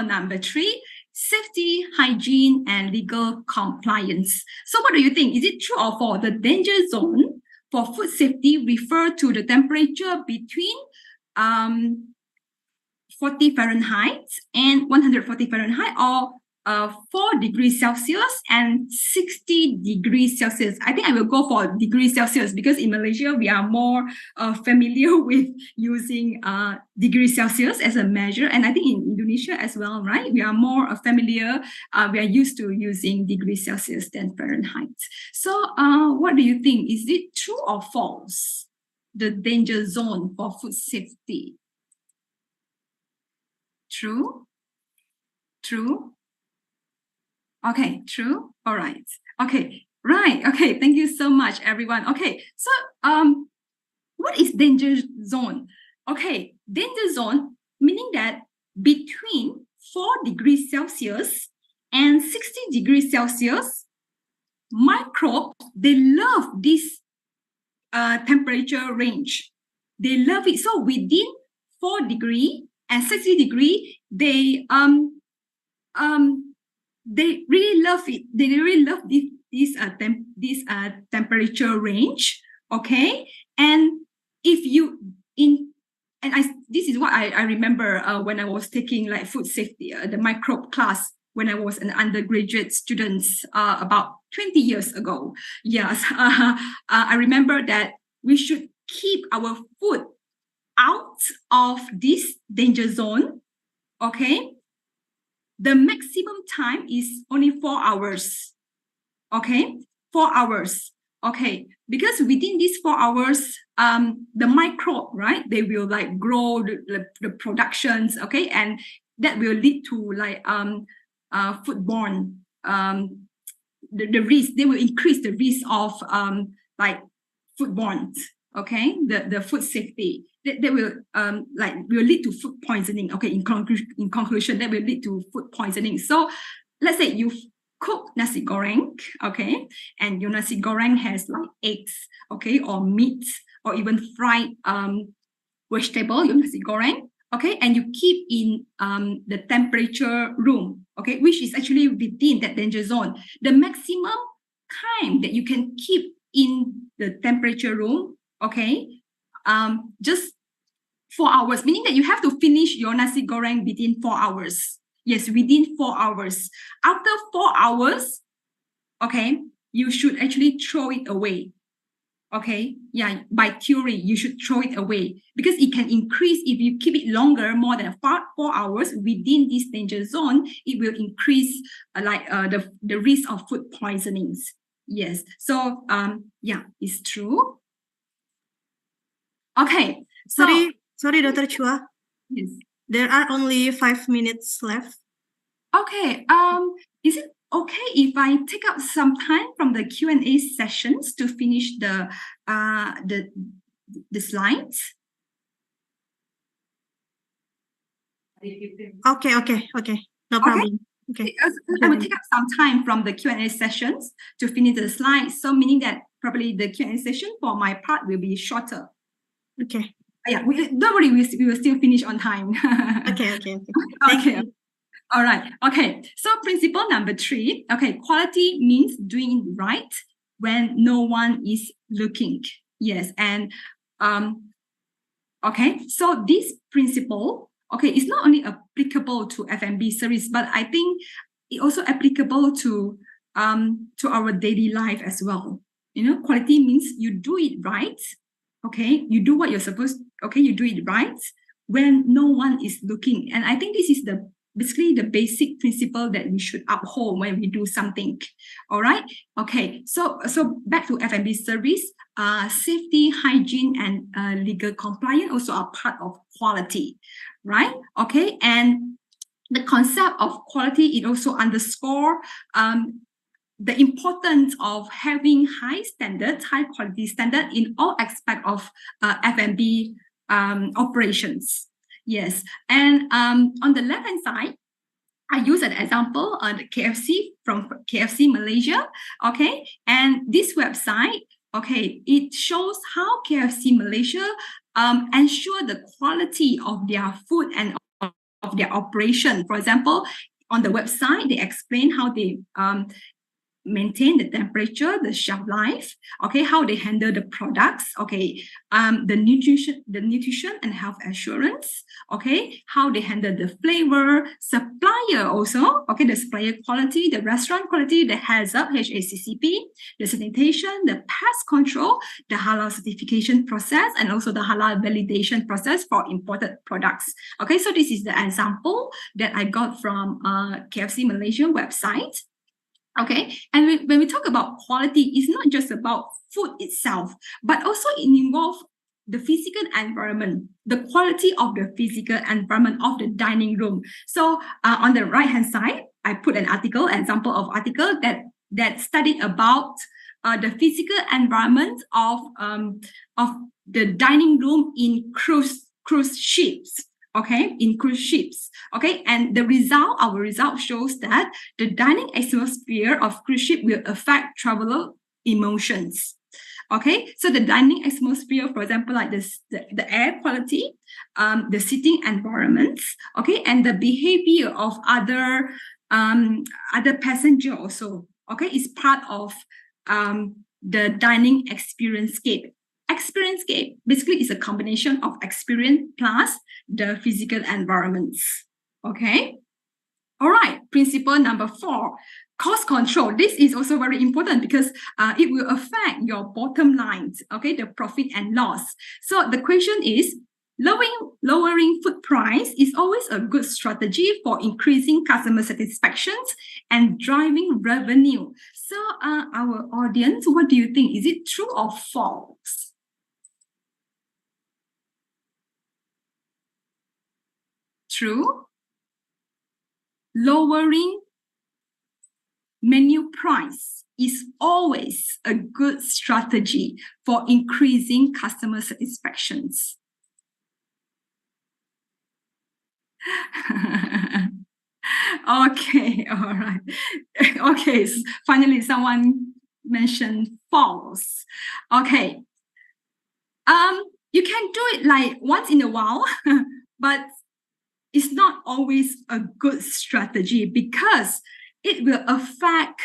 number 3, safety, hygiene, and legal compliance. So what do you think? Is it true or false? The danger zone for food safety refer to the temperature between 40 Fahrenheit and 140 Fahrenheit, or 4 degrees Celsius and 60 degrees Celsius. I think I will go for degrees Celsius because in Malaysia, we are more familiar with using degrees Celsius as a measure. And I think in Indonesia as well, right? We are more familiar, we are used to using degrees Celsius than Fahrenheit. So what do you think? Is it true or false? The danger zone for food safety. True? True? Okay, true. All right. Okay, right. Okay, thank you so much, everyone. Okay, so what is danger zone? Okay, danger zone meaning that between 4 degrees Celsius and 60 degrees Celsius, microbes, they love this temperature range. They love it. So within 4 degree and 60 degree, they really love it. They really love this temperature range. Okay, and if you this is what I remember when I was taking like food safety, the microbe class when I was an undergraduate student about 20 years ago. Yes, I remember that we should keep our food out of this danger zone. Okay. The maximum time is only 4 hours. Okay, 4 hours. Okay, because within these 4 hours, the microbe, right, they will like grow the productions. Okay, and that will lead to like foodborne the risk. They will increase the risk of like foodborne. Okay, the food safety. That will will lead to food poisoning. Okay, in conclusion, that will lead to food poisoning. So let's say you cook nasi goreng, okay, and your nasi goreng has like eggs, okay, or meat, or even fried vegetable, your nasi goreng, okay, and you keep in the temperature room, okay, which is actually within that danger zone. The maximum time that you can keep in the temperature room, okay, just 4 hours, meaning that you have to finish your nasi goreng within 4 hours. Yes, within 4 hours. After 4 hours, okay, you should actually throw it away. Okay, yeah, by theory, you should throw it away because it can increase if you keep it longer, more than 4 hours within this danger zone. It will increase the risk of food poisonings. Yes, so yeah, it's true. Okay, so Sorry, Dr. Chua. yes. There are only 5 minutes left. Okay, is it okay if I take up some time from the Q&A sessions to finish the slides? Okay. No problem. Okay. I will take up some time from the Q&A sessions to finish the slides. So meaning that probably the Q&A session for my part will be shorter. Okay. Yeah, don't worry, we will still finish on time. Okay. Thank you. All right. Okay. So principle number 3. Okay. Quality means doing it right when no one is looking. Yes. And okay. So this principle, okay, is not only applicable to F&B service, but I think it also applicable to our daily life as well. You know, quality means you do it right. Okay. You do what you're supposed. Okay. You do it right when no one is looking. And I think this is basically the basic principle that we should uphold when we do something. All right. Okay. So back to F&B service, safety, hygiene, and legal compliance also are part of quality, right? Okay. And the concept of quality, it also underscore the importance of having high quality standard in all aspects of F&B operations. Yes, and on the left-hand side, I use an example, the KFC from KFC Malaysia, okay? And this website, okay, it shows how KFC Malaysia ensure the quality of their food and of their operation. For example, on the website, they explain how they maintain the temperature, the shelf life, okay, how they handle the products, okay, the nutrition and health assurance, okay, how they handle the flavor, supplier also, okay, the supplier quality, the restaurant quality, the HACCP, HACCP, the sanitation, the pest control, the halal certification process, and also the halal validation process for imported products. Okay, so this is the example that I got from KFC Malaysia website. Okay, and when we talk about quality, it's not just about food itself, but also it involves the physical environment, the quality of the physical environment of the dining room. So on the right-hand side, I put an example of article that studied about the physical environment of the dining room in cruise ships. Okay, in cruise ships. Okay, and our result shows that the dining atmosphere of cruise ship will affect traveler emotions. Okay, so the dining atmosphere, for example, like this, the air quality, the sitting environments, okay, and the behavior of other passenger also. Okay, is part of the dining experience-scape. Experience-scape basically is a combination of experience plus the physical environments. Okay. All right. Principle number 4, cost control. This is also very important because it will affect your bottom lines. Okay, the profit and loss. So the question is, lowering food price is always a good strategy for increasing customer satisfaction and driving revenue. So our audience, what do you think? Is it true or false? True. Lowering menu price is always a good strategy for increasing customer satisfactions. Okay, all right. Okay, finally someone mentioned false. Okay. You can do it like once in a while, but it's not always a good strategy because it will affect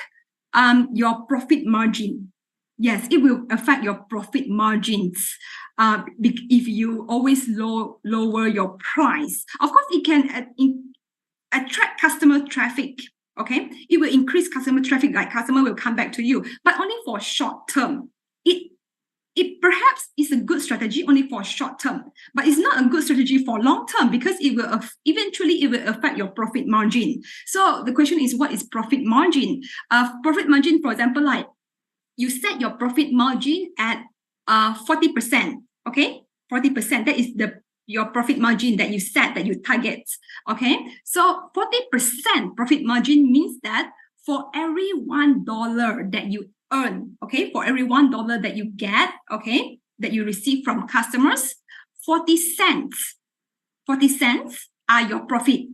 your profit margin. Yes, it will affect your profit margins if you always lower your price. Of course, it can attract customer traffic. Okay, it will increase customer traffic, like customer will come back to you, but only for short term. it perhaps is a good strategy only for short term, but it's not a good strategy for long term because it will eventually affect your profit margin. So the question is, what is profit margin? Profit margin, for example, like you set your profit margin at 40%. Okay, 40%. That is your profit margin that you set, that you target. Okay, so 40% profit margin means that for every $1 that you earn, okay, for every $1 that you get, okay, that you receive from customers, 40 cents are your profit.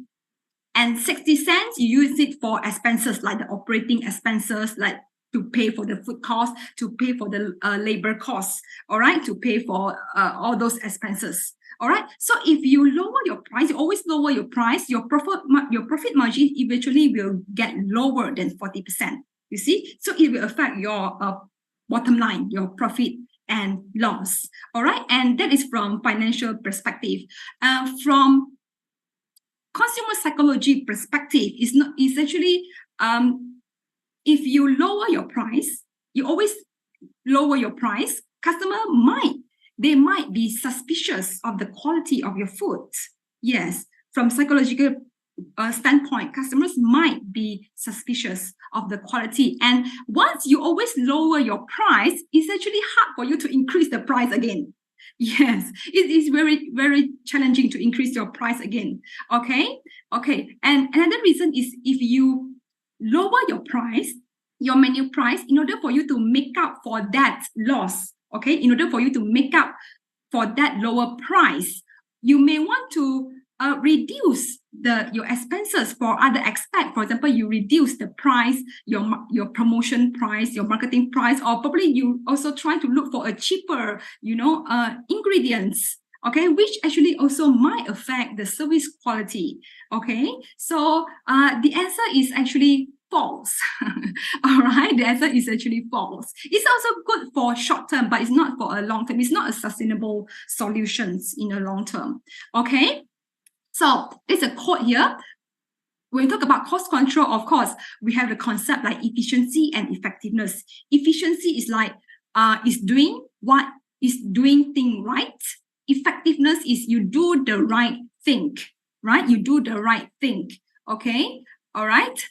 And 60 cents, you use it for expenses like the operating expenses, like to pay for the food cost, to pay for the labor costs, all right, to pay for all those expenses. All right. So if you lower your price, you always lower your price, your profit margin eventually will get lower than 40%. You see? So it will affect your bottom line, your profit and loss. All right. And that is from financial perspective. From consumer psychology perspective, is actually if you lower your price, you always lower your price, they might be suspicious of the quality of your food. Yes, from psychological standpoint, customers might be suspicious of the quality. And once you always lower your price, it's actually hard for you to increase the price again. Yes, it is very, very challenging to increase your price again. Okay. And another reason is if you lower your price, your menu price, in order for you to make up for that loss, okay, in order for you to make up for that lower price, you may want to reduce your expenses for other aspects. For example, you reduce the price, your promotion price, your marketing price, or probably you also try to look for a cheaper, ingredients, okay, which actually also might affect the service quality. Okay, so the answer is actually false. All right, the answer is actually false. It's also good for short term, but it's not for a long term. It's not a sustainable solutions in a long term. Okay, so there's a quote here. When we talk about cost control, of course, we have the concept like efficiency and effectiveness. Efficiency is like is doing thing right. Effectiveness is you do the right thing, right? You do the right thing. Okay, all right.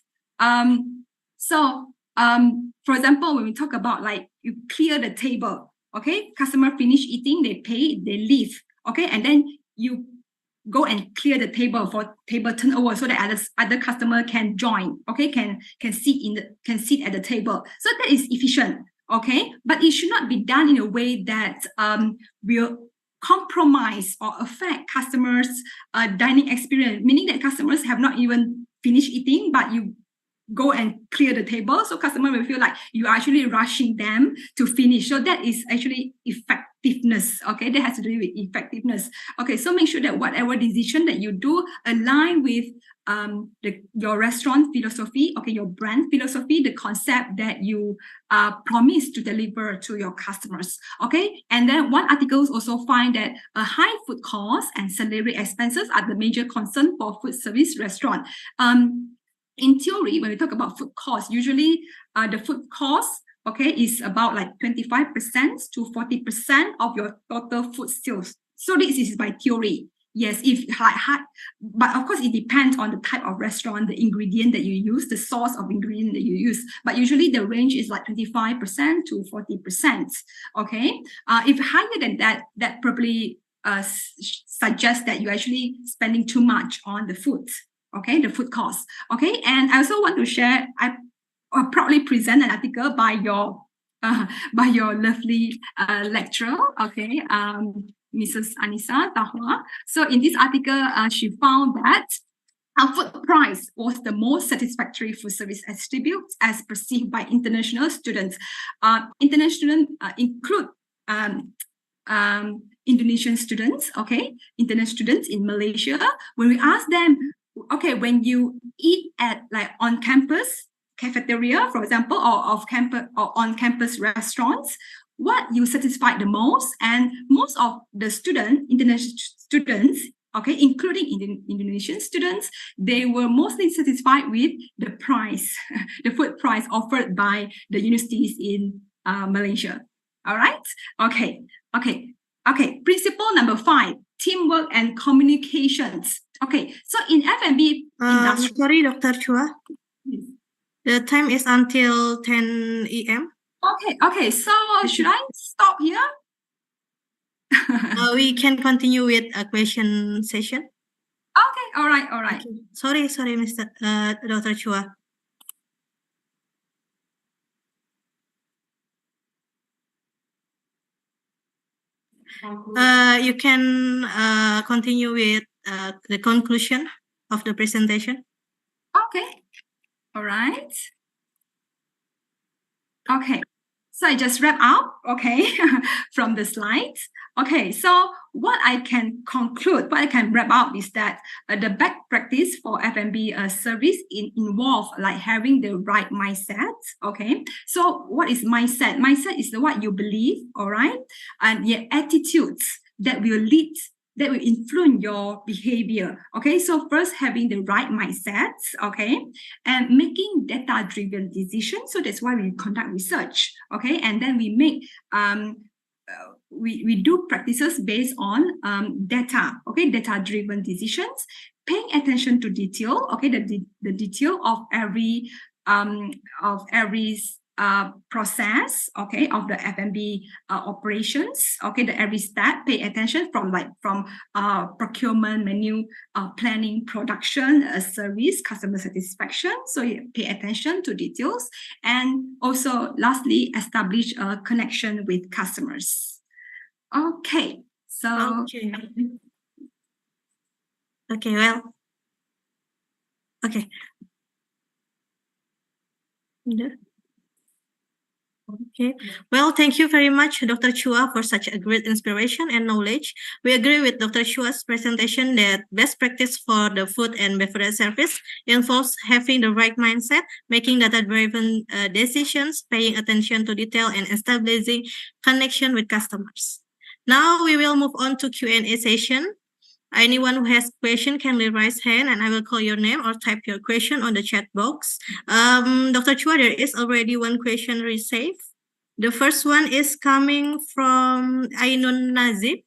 For example, when we talk about like you clear the table, okay, customer finish eating, they pay, they leave, okay, and then you go and clear the table for table turnover so that other customer can join, okay, can sit at the table. So that is efficient, okay, but it should not be done in a way that will compromise or affect customers' dining experience, meaning that customers have not even finished eating, but you go and clear the table, so customer will feel like you are actually rushing them to finish. So that is actually effectiveness. Okay, that has to do with effectiveness. Okay, so make sure that whatever decision that you do align with your restaurant philosophy, okay, your brand philosophy, the concept that you promise to deliver to your customers. Okay, and then one article also find that a high food cost and salary expenses are the major concern for food service restaurant. In theory, when we talk about food costs, usually the food cost, okay, is about like 25% to 40% of your total food sales. So this is by theory. Yes, but of course it depends on the type of restaurant, the ingredient that you use, the source of ingredient that you use. But usually the range is like 25% to 40%. Okay, if higher than that, that probably suggests that you're actually spending too much on the food. Okay, the food cost. Okay, and I also want to share, I proudly present an article by your lovely lecturer, okay, Mrs. Anissa Tahwa. So in this article, she found that our food price was the most satisfactory food service attribute as perceived by international students. International include Indonesian students, okay, international students in Malaysia. When we ask them, okay, when you eat at like on-campus cafeteria, for example, or on-campus restaurants, what you satisfied the most? And most of the international students, okay, including Indonesian students, they were mostly satisfied with the price, the food price offered by the universities in Malaysia. All right. Okay. Principle number 5, teamwork and communications. Okay. So in F&B industry. Sorry, Dr. Chua. The time is until 10 a.m. Okay. So should I stop here? We can continue with a question session. Okay. All right. Okay. Sorry, Mr. Dr. Chua. You can continue with the conclusion of the presentation. Okay. All right. Okay. So I just wrap up, okay, from the slides. Okay, so what I can conclude, what I can wrap up is that the best practice for F&B service involve like having the right mindset, okay? So what is mindset? Mindset is what you believe, all right? And your attitudes that will lead, that will influence your behavior. Okay, so first having the right mindset, okay, and making data-driven decisions. So that's why we conduct research, okay, and then we make we do practices based on data, okay, data-driven decisions, paying attention to detail, okay, the detail of every process, okay, of the F&B operations, okay, the every step, pay attention from procurement, menu, planning, production, service, customer satisfaction. So you pay attention to details, and also lastly, establish a connection with customers. Okay, so Well, thank you very much, Dr. Chua, for such a great inspiration and knowledge. We agree with Dr. Chua's presentation that best practice for the food and beverage service involves having the right mindset, making data-driven decisions, paying attention to detail, and establishing connection with customers. Now we will move on to Q&A session. Anyone who has question can raise hand, and I will call your name or type your question on the chat box. Dr. Chua, there is already one question received. The first one is coming from Ainun Nazib.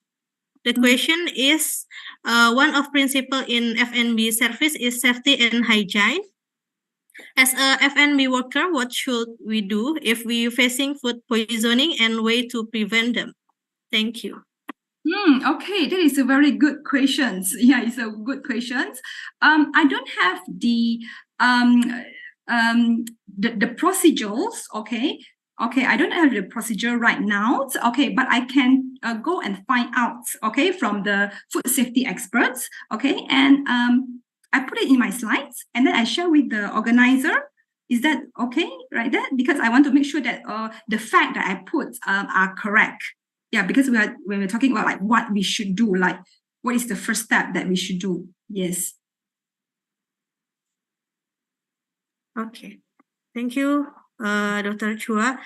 The question is, one of principle in F&B service is safety and hygiene. As a F&B worker, what should we do if we facing food poisoning and way to prevent them? Thank you. Okay, that is a very good question. Yeah, it's a good question. I don't have the procedures. Okay, I don't have the procedure right now. Okay, but I can go and find out. Okay, from the food safety experts. Okay, and I put it in my slides, and then I share with the organizer. Is that okay? Right there, because I want to make sure that the fact that I put are correct. Yeah, because when we're talking about like what we should do, like what is the first step that we should do? Yes. Okay, thank you, Dr. Chua.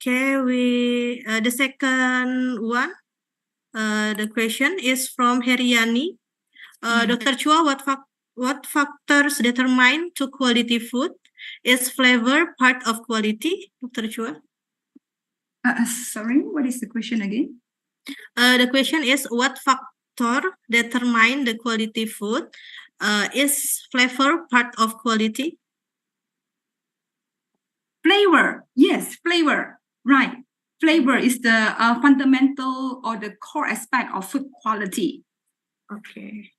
The second one, the question is from Heriani. Dr. Chua, what factors determine to quality food? Is flavor part of quality, Dr. Chua? Sorry, what is the question again? The question is, what factor determine the quality food? Is flavor part of quality? Flavor, yes, flavor, right. Flavor is the fundamental or the core aspect of food quality. Okay.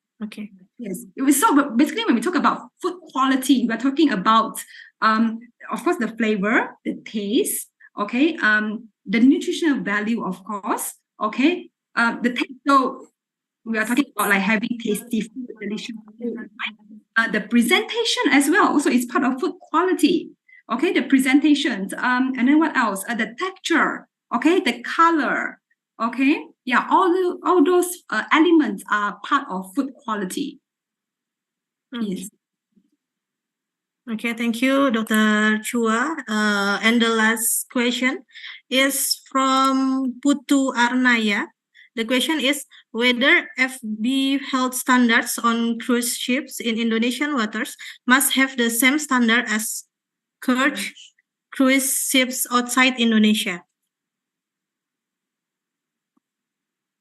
Yes. So basically, when we talk about food quality, we're talking about, of course, the flavor, the taste, okay, the nutritional value, of course, okay, the taste. So we are talking about like having tasty food, delicious food, right? The presentation as well. Also, it's part of food quality. Okay, the presentations. And then what else? The texture. Okay, the color. Okay, yeah, all those elements are part of food quality. Yes. Okay, thank you, Dr. Chua. And the last question is from Putu Arnaya. The question is whether FB health standards on cruise ships in Indonesian waters must have the same standard as cruise cruise ships outside Indonesia?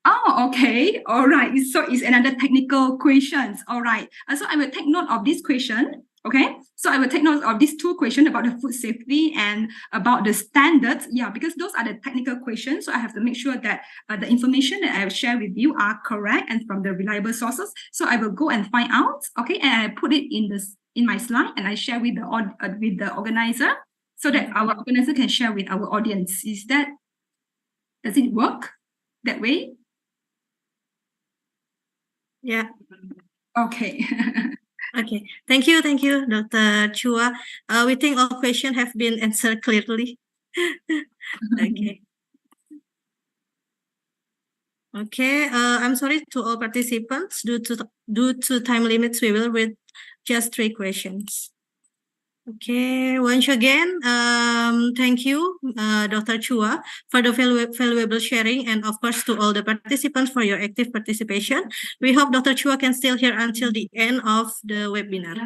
Oh, okay. All right. So it's another technical questions. All right. So I will take note of this question. Okay. So I will take note of these two questions about the food safety and about the standards. Yeah, because those are the technical questions. So I have to make sure that the information that I have shared with you are correct and from the reliable sources. So I will go and find out. Okay, and I put it in my slide and I share with the organizer so that our organizer can share with our audience. Does it work that way? Yeah. Okay. Okay. Thank you, Dr. Chua. We think all questions have been answered clearly. Okay. Okay. I'm sorry to all participants. Due to time limits, we will read just 3 questions. Okay, once again, thank you, Dr. Chua, for the valuable sharing, and of course to all the participants for your active participation. We hope Dr. Chua can still hear until the end of the webinar.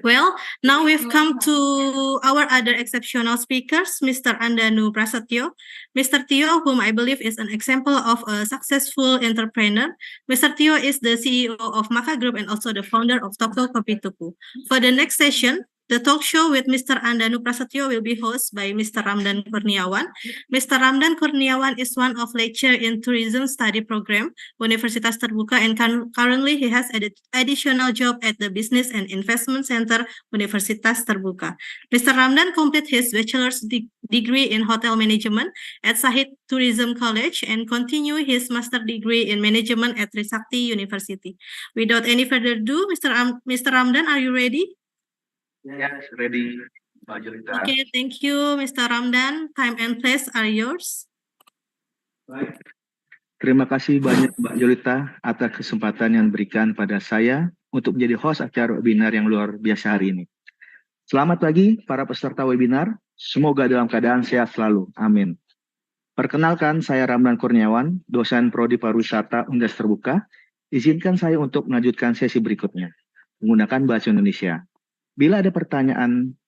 Well, now we've come to our other exceptional speakers, Mr. Andanu Prasetyo. Mr. Tio, whom I believe is an example of a successful entrepreneur. Mr. Tio is the CEO of Maka Group and also the founder of Kopi Tuku. For the next session, the talk show with Mr. Andanu Prasetyo will be hosted by Mr. Ramdan Kurniawan. Mr. Ramdan Kurniawan is one of lecturer in tourism study program, Universitas Terbuka, and currently he has additional job at the Business and Investment Center, Universitas Terbuka. Mr. Ramdan completed his bachelor's degree in hotel management at Sahid Tourism College and continue his master degree in management at Trisakti University. Without any further ado, Mr. Ramdan, are you ready? Yes, ready, Mbak Julita. Okay, thank you, Mr. Ramdan. Time and place are yours. Baik. Terima kasih banyak Mbak Julita atas kesempatan yang diberikan pada saya untuk menjadi host acara webinar yang luar biasa hari ini. Selamat pagi para peserta webinar, semoga dalam keadaan sehat selalu, amin. Perkenalkan, saya Ramdan Kurniawan, dosen Prodi Pariwisata Universitas Terbuka. Izinkan saya untuk melanjutkan sesi berikutnya, menggunakan bahasa Indonesia. Bila ada pertanyaan,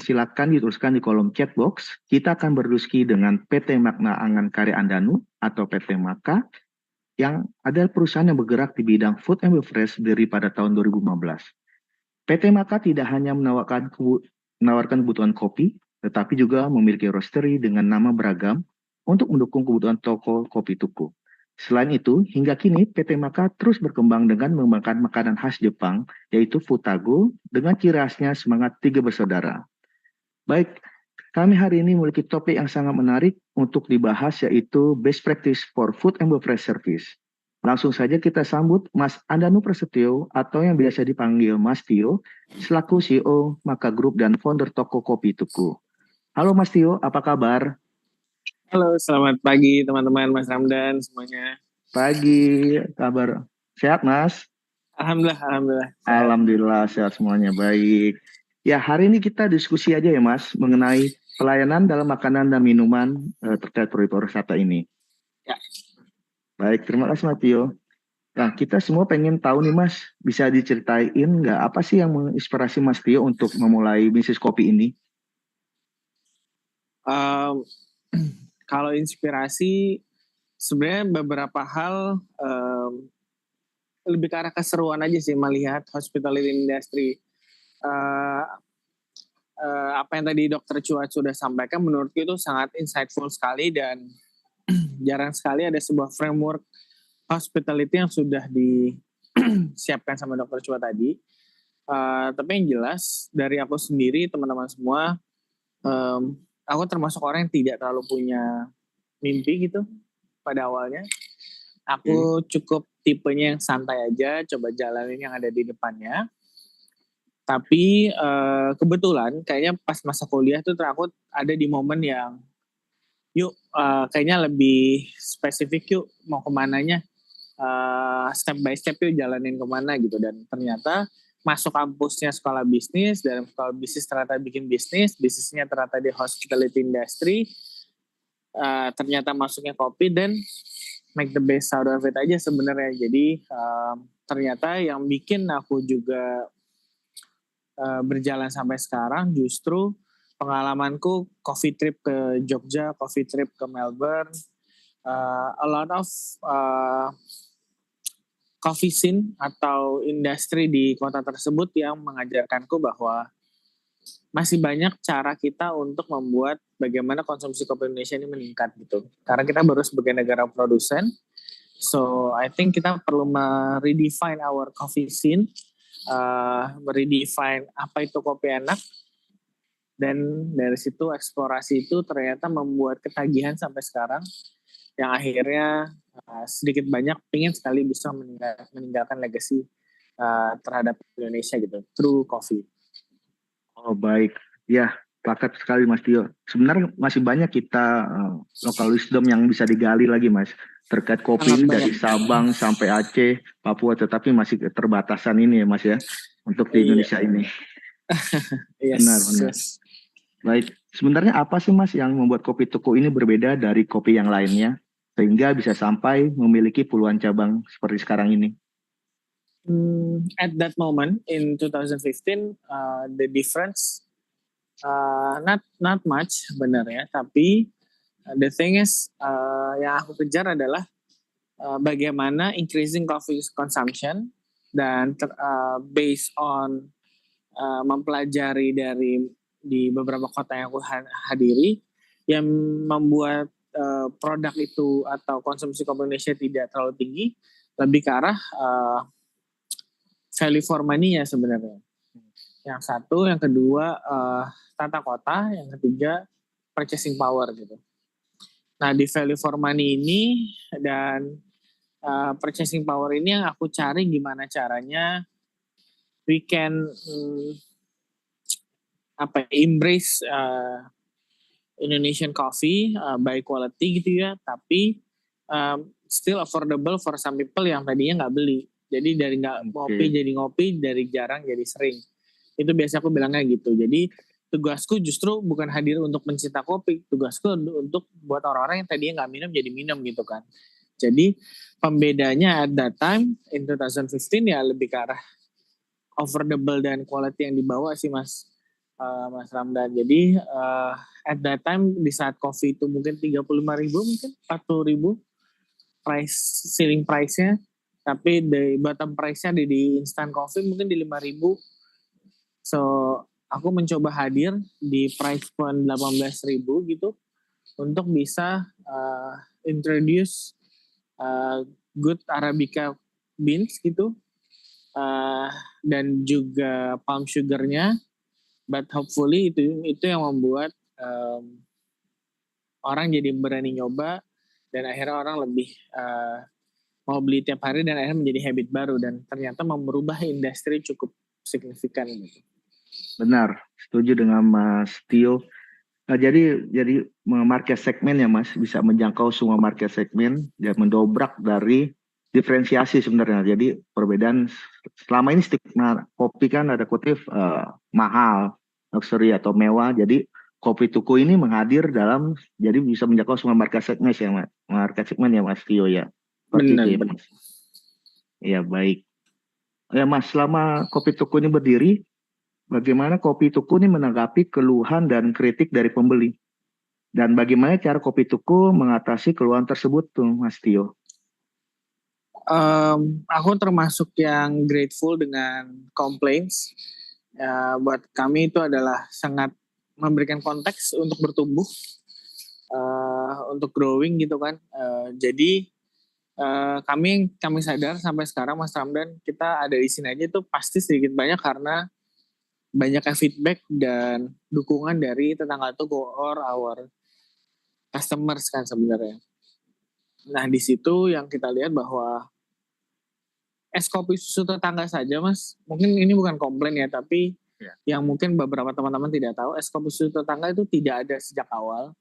silakan dituliskan di kolom chat box. Kita akan berdiskusi dengan PT Makna Angan Karya Andanu atau PT Maka, yang adalah perusahaan yang bergerak di bidang food and beverage dari pada tahun 2015. PT Maka tidak hanya menawarkan kebutuhan kopi, tetapi juga memiliki roastery dengan nama beragam untuk mendukung kebutuhan toko kopi Tuku. Selain itu, hingga kini PT Maka terus berkembang dengan mengembangkan makanan khas Jepang, yaitu Futago, dengan ciri khasnya semangat 3 bersaudara. Baik, kami hari ini memiliki topik yang sangat menarik untuk dibahas, yaitu Best Practice for Food and Beverage Service. Langsung saja kita sambut Mas Andanu Prasetyo, atau yang biasa dipanggil Mas Tio, selaku CEO Maka Group dan founder toko kopi Tuku. Halo Mas Tio, apa kabar? Halo, selamat pagi teman-teman, Mas Ramdan semuanya. Pagi, kabar sehat Mas? Alhamdulillah. Alhamdulillah sehat semuanya, baik. Ya, hari ini kita diskusi aja ya Mas, mengenai pelayanan dalam makanan dan minuman terkait pariwisata ini. Ya. Baik, terima kasih Mas Tio. Nah, kita semua pengen tahu nih Mas, bisa diceritain nggak apa sih yang menginspirasi Mas Tio untuk memulai bisnis kopi ini? Kalau inspirasi, sebenarnya beberapa hal lebih ke arah keseruan aja sih melihat hospitality industry. Apa yang tadi Dr. Chua sudah sampaikan menurutku itu sangat insightful sekali dan jarang sekali ada sebuah framework hospitality yang sudah disiapkan sama Dr. Chua tadi. Tapi yang jelas dari aku sendiri, teman-teman semua, aku termasuk orang yang tidak terlalu punya mimpi gitu pada awalnya. Aku cukup tipenya yang santai aja, coba jalanin yang ada di depannya. Tapi kebetulan kayaknya pas masa kuliah tuh aku ada di momen yang kayaknya lebih spesifik yuk mau kemananya. Step by step yuk jalanin kemana gitu. Dan ternyata masuk kampusnya sekolah bisnis, dan sekolah bisnis ternyata bikin bisnisnya ternyata di hospitality industry, ternyata masuknya kopi, dan make the best out of it aja sebenarnya. Jadi ternyata yang bikin aku juga berjalan sampai sekarang justru pengalamanku coffee trip ke Jogja, coffee trip ke Melbourne, a lot of coffee scene atau industri di kota tersebut yang mengajarkanku bahwa masih banyak cara kita untuk membuat bagaimana konsumsi kopi Indonesia ini meningkat gitu. Karena kita baru sebagai negara produsen, so I think kita perlu redefine our coffee scene, redefine apa itu kopi enak, dan dari situ eksplorasi itu ternyata membuat ketagihan sampai sekarang, yang akhirnya sedikit banyak pengen sekali bisa meninggalkan legacy terhadap Indonesia gitu, through coffee. Oh baik, ya sepakat sekali Mas Tio. Sebenarnya masih banyak kita local wisdom yang bisa digali lagi Mas. Terkait kopi ini dari Sabang sampai Aceh, Papua, tetapi masih keterbatasan ini ya Mas ya, untuk di Indonesia ini. Yes, Benar. yes. Baik, sebenarnya apa sih Mas yang membuat kopi Tuku ini berbeda dari kopi yang lainnya, sehingga bisa sampai memiliki puluhan cabang seperti sekarang ini? At that moment in 2015, the difference not much sebenarnya, tapi the thing is yang aku kejar adalah bagaimana increasing coffee consumption dan based on mempelajari di beberapa kota yang aku hadiri yang membuat produk itu atau konsumsi kopi Indonesia tidak terlalu tinggi, lebih ke arah value for money ya sebenarnya. Yang satu, yang kedua tata kota, yang ketiga purchasing power gitu. Nah di value for money ini dan purchasing power ini yang aku cari gimana caranya we can embrace Indonesian coffee by quality gitu ya, tapi still affordable for some people yang tadinya nggak beli. Jadi dari nggak ngopi jadi ngopi, dari jarang jadi sering. Itu biasa aku bilangnya gitu. Jadi tugasku justru bukan hadir untuk mencinta kopi, tugasku untuk buat orang-orang yang tadinya nggak minum jadi minum gitu kan. Jadi pembedanya at that time in 2015 ya lebih ke arah affordable dan quality yang dibawa sih Mas Ramdan. Jadi at that time di saat kopi itu mungkin 35.000 mungkin 40.000 ceiling price-nya. Tapi di bottom price-nya di instant coffee mungkin di 5.000. So, aku mencoba hadir di price point 18.000 gitu untuk bisa introduce good Arabica beans gitu dan juga palm sugar-nya. But hopefully itu yang membuat orang jadi berani nyoba dan akhirnya orang lebih mau beli tiap hari dan akhirnya menjadi habit baru dan ternyata merubah industri cukup signifikan gitu. Benar, setuju dengan Mas Tio. Nah, jadi market segmen ya Mas, bisa menjangkau semua market segmen dan mendobrak dari diferensiasi sebenarnya. Jadi perbedaan selama ini stigma kopi kan ada kutip mahal, luxury atau mewah. Jadi kopi Tuku ini menghadir dalam, jadi bisa menjangkau semua market segmen ya Mas. Market segmen ya Mas Tio ya. Benar. Ya baik. Ya Mas, selama Kopi Tuku ini berdiri, bagaimana Kopi Tuku ini menanggapi keluhan dan kritik dari pembeli? Dan bagaimana cara Kopi Tuku mengatasi keluhan tersebut tuh Mas Tio? Aku termasuk yang grateful dengan complaints. Buat kami itu adalah sangat memberikan konteks untuk bertumbuh, untuk growing gitu kan. Jadi kami sadar sampai sekarang Mas Ramdan, kita ada di sini aja itu pasti sedikit banyak karena banyaknya feedback dan dukungan dari tetangga Tuku or our customers kan sebenarnya. Nah di situ yang kita lihat bahwa es kopi susu tetangga saja Mas, mungkin ini bukan komplain ya, tapi yang mungkin beberapa teman-teman tidak tahu, es kopi susu tetangga itu tidak ada sejak awal,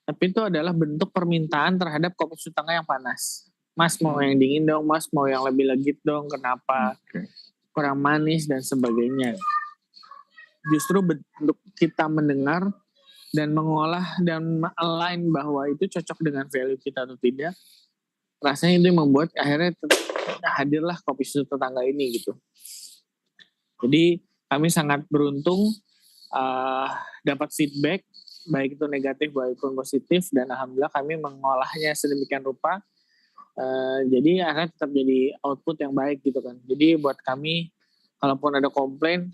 tapi itu adalah bentuk permintaan terhadap kopi susu tetangga yang panas. Mas mau yang dingin dong, Mas mau yang lebih legit dong, kenapa kurang manis dan sebagainya. Justru bentuk kita mendengar dan mengolah dan align bahwa itu cocok dengan value kita atau tidak, rasanya itu yang membuat akhirnya hadirlah kopi susu tetangga ini gitu. Jadi kami sangat beruntung dapat feedback baik itu negatif maupun positif, dan alhamdulillah kami mengolahnya sedemikian rupa jadi akan tetap jadi output yang baik gitu kan. Jadi buat kami kalaupun ada komplain,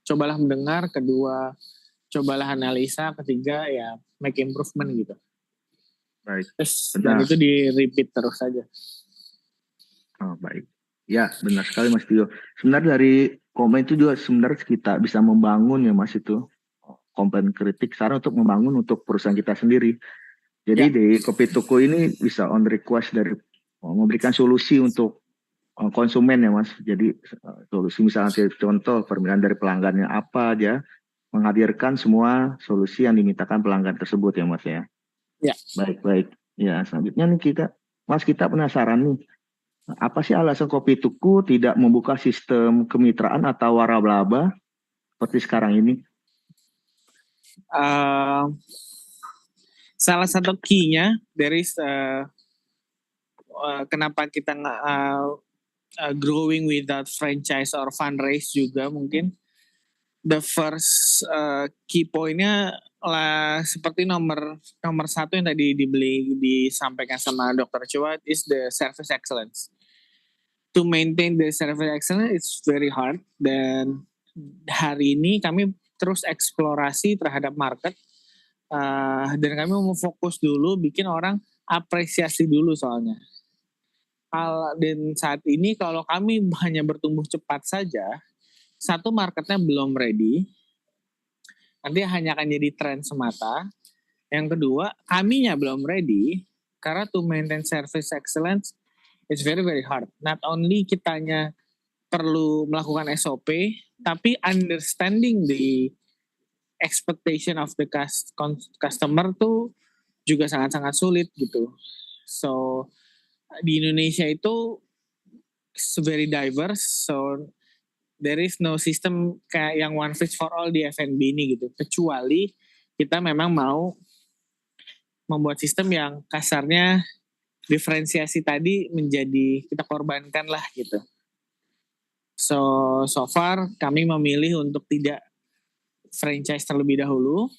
cobalah mendengar, kedua cobalah analisa, ketiga ya make improvement gitu. Baik. Terus Benar. dan itu di repeat terus saja. Oh, baik. Ya, benar sekali Mas Tio. Sebenarnya dari komplain itu juga sebenarnya kita bisa membangun ya Mas itu. Komplain kritik saran untuk membangun untuk perusahaan kita sendiri. Jadi Ya. di Kopi Tuku ini bisa on request dari memberikan solusi untuk konsumen ya Mas. Jadi solusi misalnya contoh permintaan dari pelanggannya apa aja, menghadirkan semua solusi yang dimintakan pelanggan tersebut ya Mas ya. Ya. Baik. Ya, selanjutnya nih kita penasaran nih. Apa sih alasan Kopi Tuku tidak membuka sistem kemitraan atau waralaba seperti sekarang ini? Salah satu key-nya dari kenapa kita growing without franchise or fundraise juga mungkin the first key point-nya lah seperti nomor satu yang tadi disampaikan sama Dr. Chua is the service excellence. To maintain the service excellence it's very hard, dan hari ini kami terus eksplorasi terhadap market. Dan kami mau fokus dulu bikin orang apresiasi dulu soalnya. Dan saat ini kalau kami hanya bertumbuh cepat saja, satu marketnya belum ready, nanti hanya akan jadi tren semata. Yang kedua, kaminya belum ready, karena to maintain service excellence it's very very hard. Not only kitanya perlu melakukan SOP, tapi understanding the expectation of the customer tuh juga sangat-sangat sulit gitu. So di Indonesia itu very diverse, so there is no system kayak yang one fits for all di F&B ini gitu. Kecuali kita memang mau membuat sistem yang kasarnya diferensiasi tadi menjadi kita korbankan lah gitu. So far kami memilih untuk tidak franchise terlebih dahulu,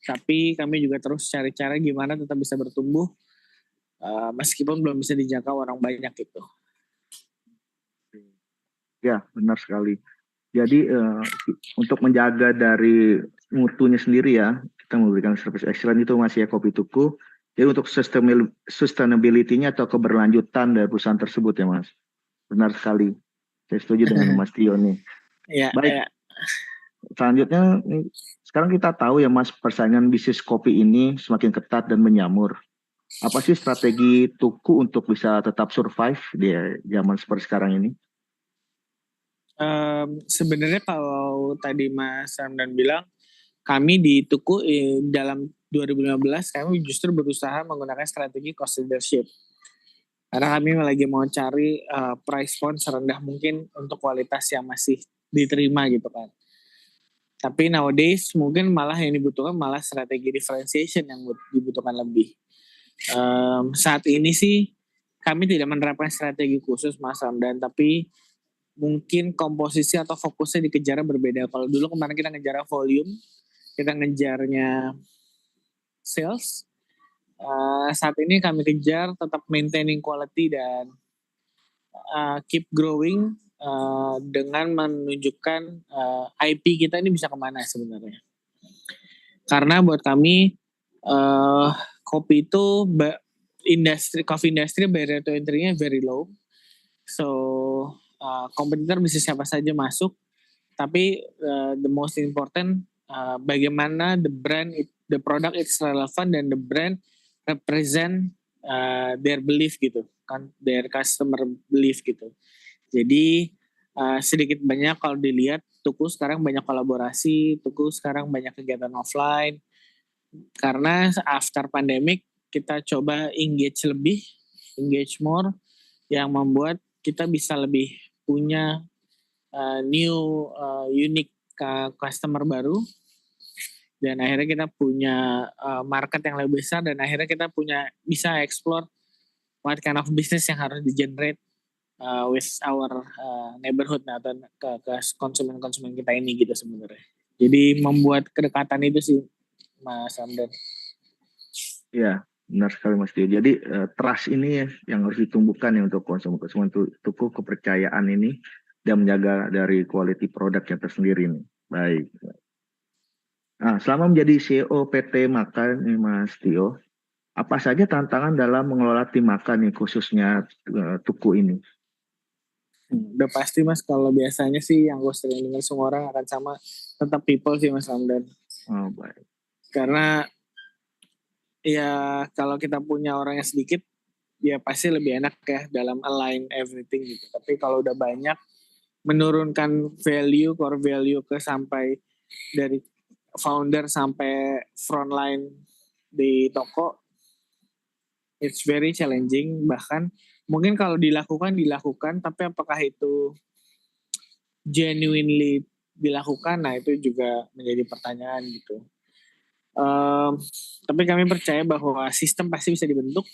tapi kami juga terus cari cara gimana tetap bisa bertumbuh meskipun belum bisa dijangkau orang banyak gitu. Ya, benar sekali. Jadi untuk menjaga dari mutunya sendiri ya, kita memberikan service excellent itu masih ya Kopi Tuku. Jadi untuk sustainability-nya atau keberlanjutan dari perusahaan tersebut ya Mas. Benar sekali. Saya setuju dengan Mas Tio nih. Ya, baik. ya. Selanjutnya, sekarang kita tahu ya Mas, persaingan bisnis kopi ini semakin ketat dan menyamur. Apa sih strategi Tuku untuk bisa tetap survive di zaman seperti sekarang ini? Sebenarnya kalau tadi Mas Ramdan bilang, kami di Tuku dalam 2015 kami justru berusaha menggunakan strategi cost leadership. Karena kami lagi mau cari price point serendah mungkin untuk kualitas yang masih diterima gitu kan. Tapi nowadays mungkin malah yang dibutuhkan malah strategi differentiation yang dibutuhkan lebih. Saat ini sih kami tidak menerapkan strategi khusus Mas Ramdan, tapi mungkin komposisi atau fokusnya dikejar berbeda. Kalau dulu kemarin kita ngejar volume, kita ngejarnya sales. Saat ini kami kejar tetap maintaining quality dan keep growing dengan menunjukkan IP kita ini bisa kemana sebenarnya. Karena buat kami kopi itu coffee industry barrier to entry-nya very low. So kompetitor bisa siapa saja masuk, tapi the most important bagaimana the product is relevant dan the brand represent their belief gitu kan, their customer belief gitu. Jadi sedikit banyak kalau dilihat Tuku sekarang banyak kolaborasi, Tuku sekarang banyak kegiatan offline. Karena after pandemic kita coba engage more yang membuat kita bisa lebih punya new unique customer baru, dan akhirnya kita punya market yang lebih besar, dan akhirnya kita bisa explore what kind of business yang harus di-generate with our neighborhood atau ke konsumen-konsumen kita ini gitu sebenarnya. Jadi membuat kedekatan itu sih Mas Ramdan. Ya, benar sekali Mas Tio. Jadi trust ini yang harus ditumbuhkan ya untuk konsumen-konsumen Tuku, kepercayaan ini dan menjaga dari quality produk yang tersendiri nih. Baik. Nah, selama menjadi CEO PT Maka nih Mas Tio, apa saja tantangan dalam mengelola tim Maka nih khususnya Tuku ini? Udah pasti Mas, kalau biasanya sih yang gue sering dengar semua orang akan sama, tetap people sih Mas Ramdan. Oh, baik. Karena ya kalau kita punya orangnya sedikit, ya pasti lebih enak ya dalam align everything gitu. Tapi kalau udah banyak, menurunkan value, core value ke sampai dari founder sampai frontline di toko, it's very challenging. Bahkan mungkin kalau dilakukan, tapi apakah itu genuinely dilakukan, nah itu juga menjadi pertanyaan gitu. Tapi kami percaya bahwa sistem pasti bisa dibentuk.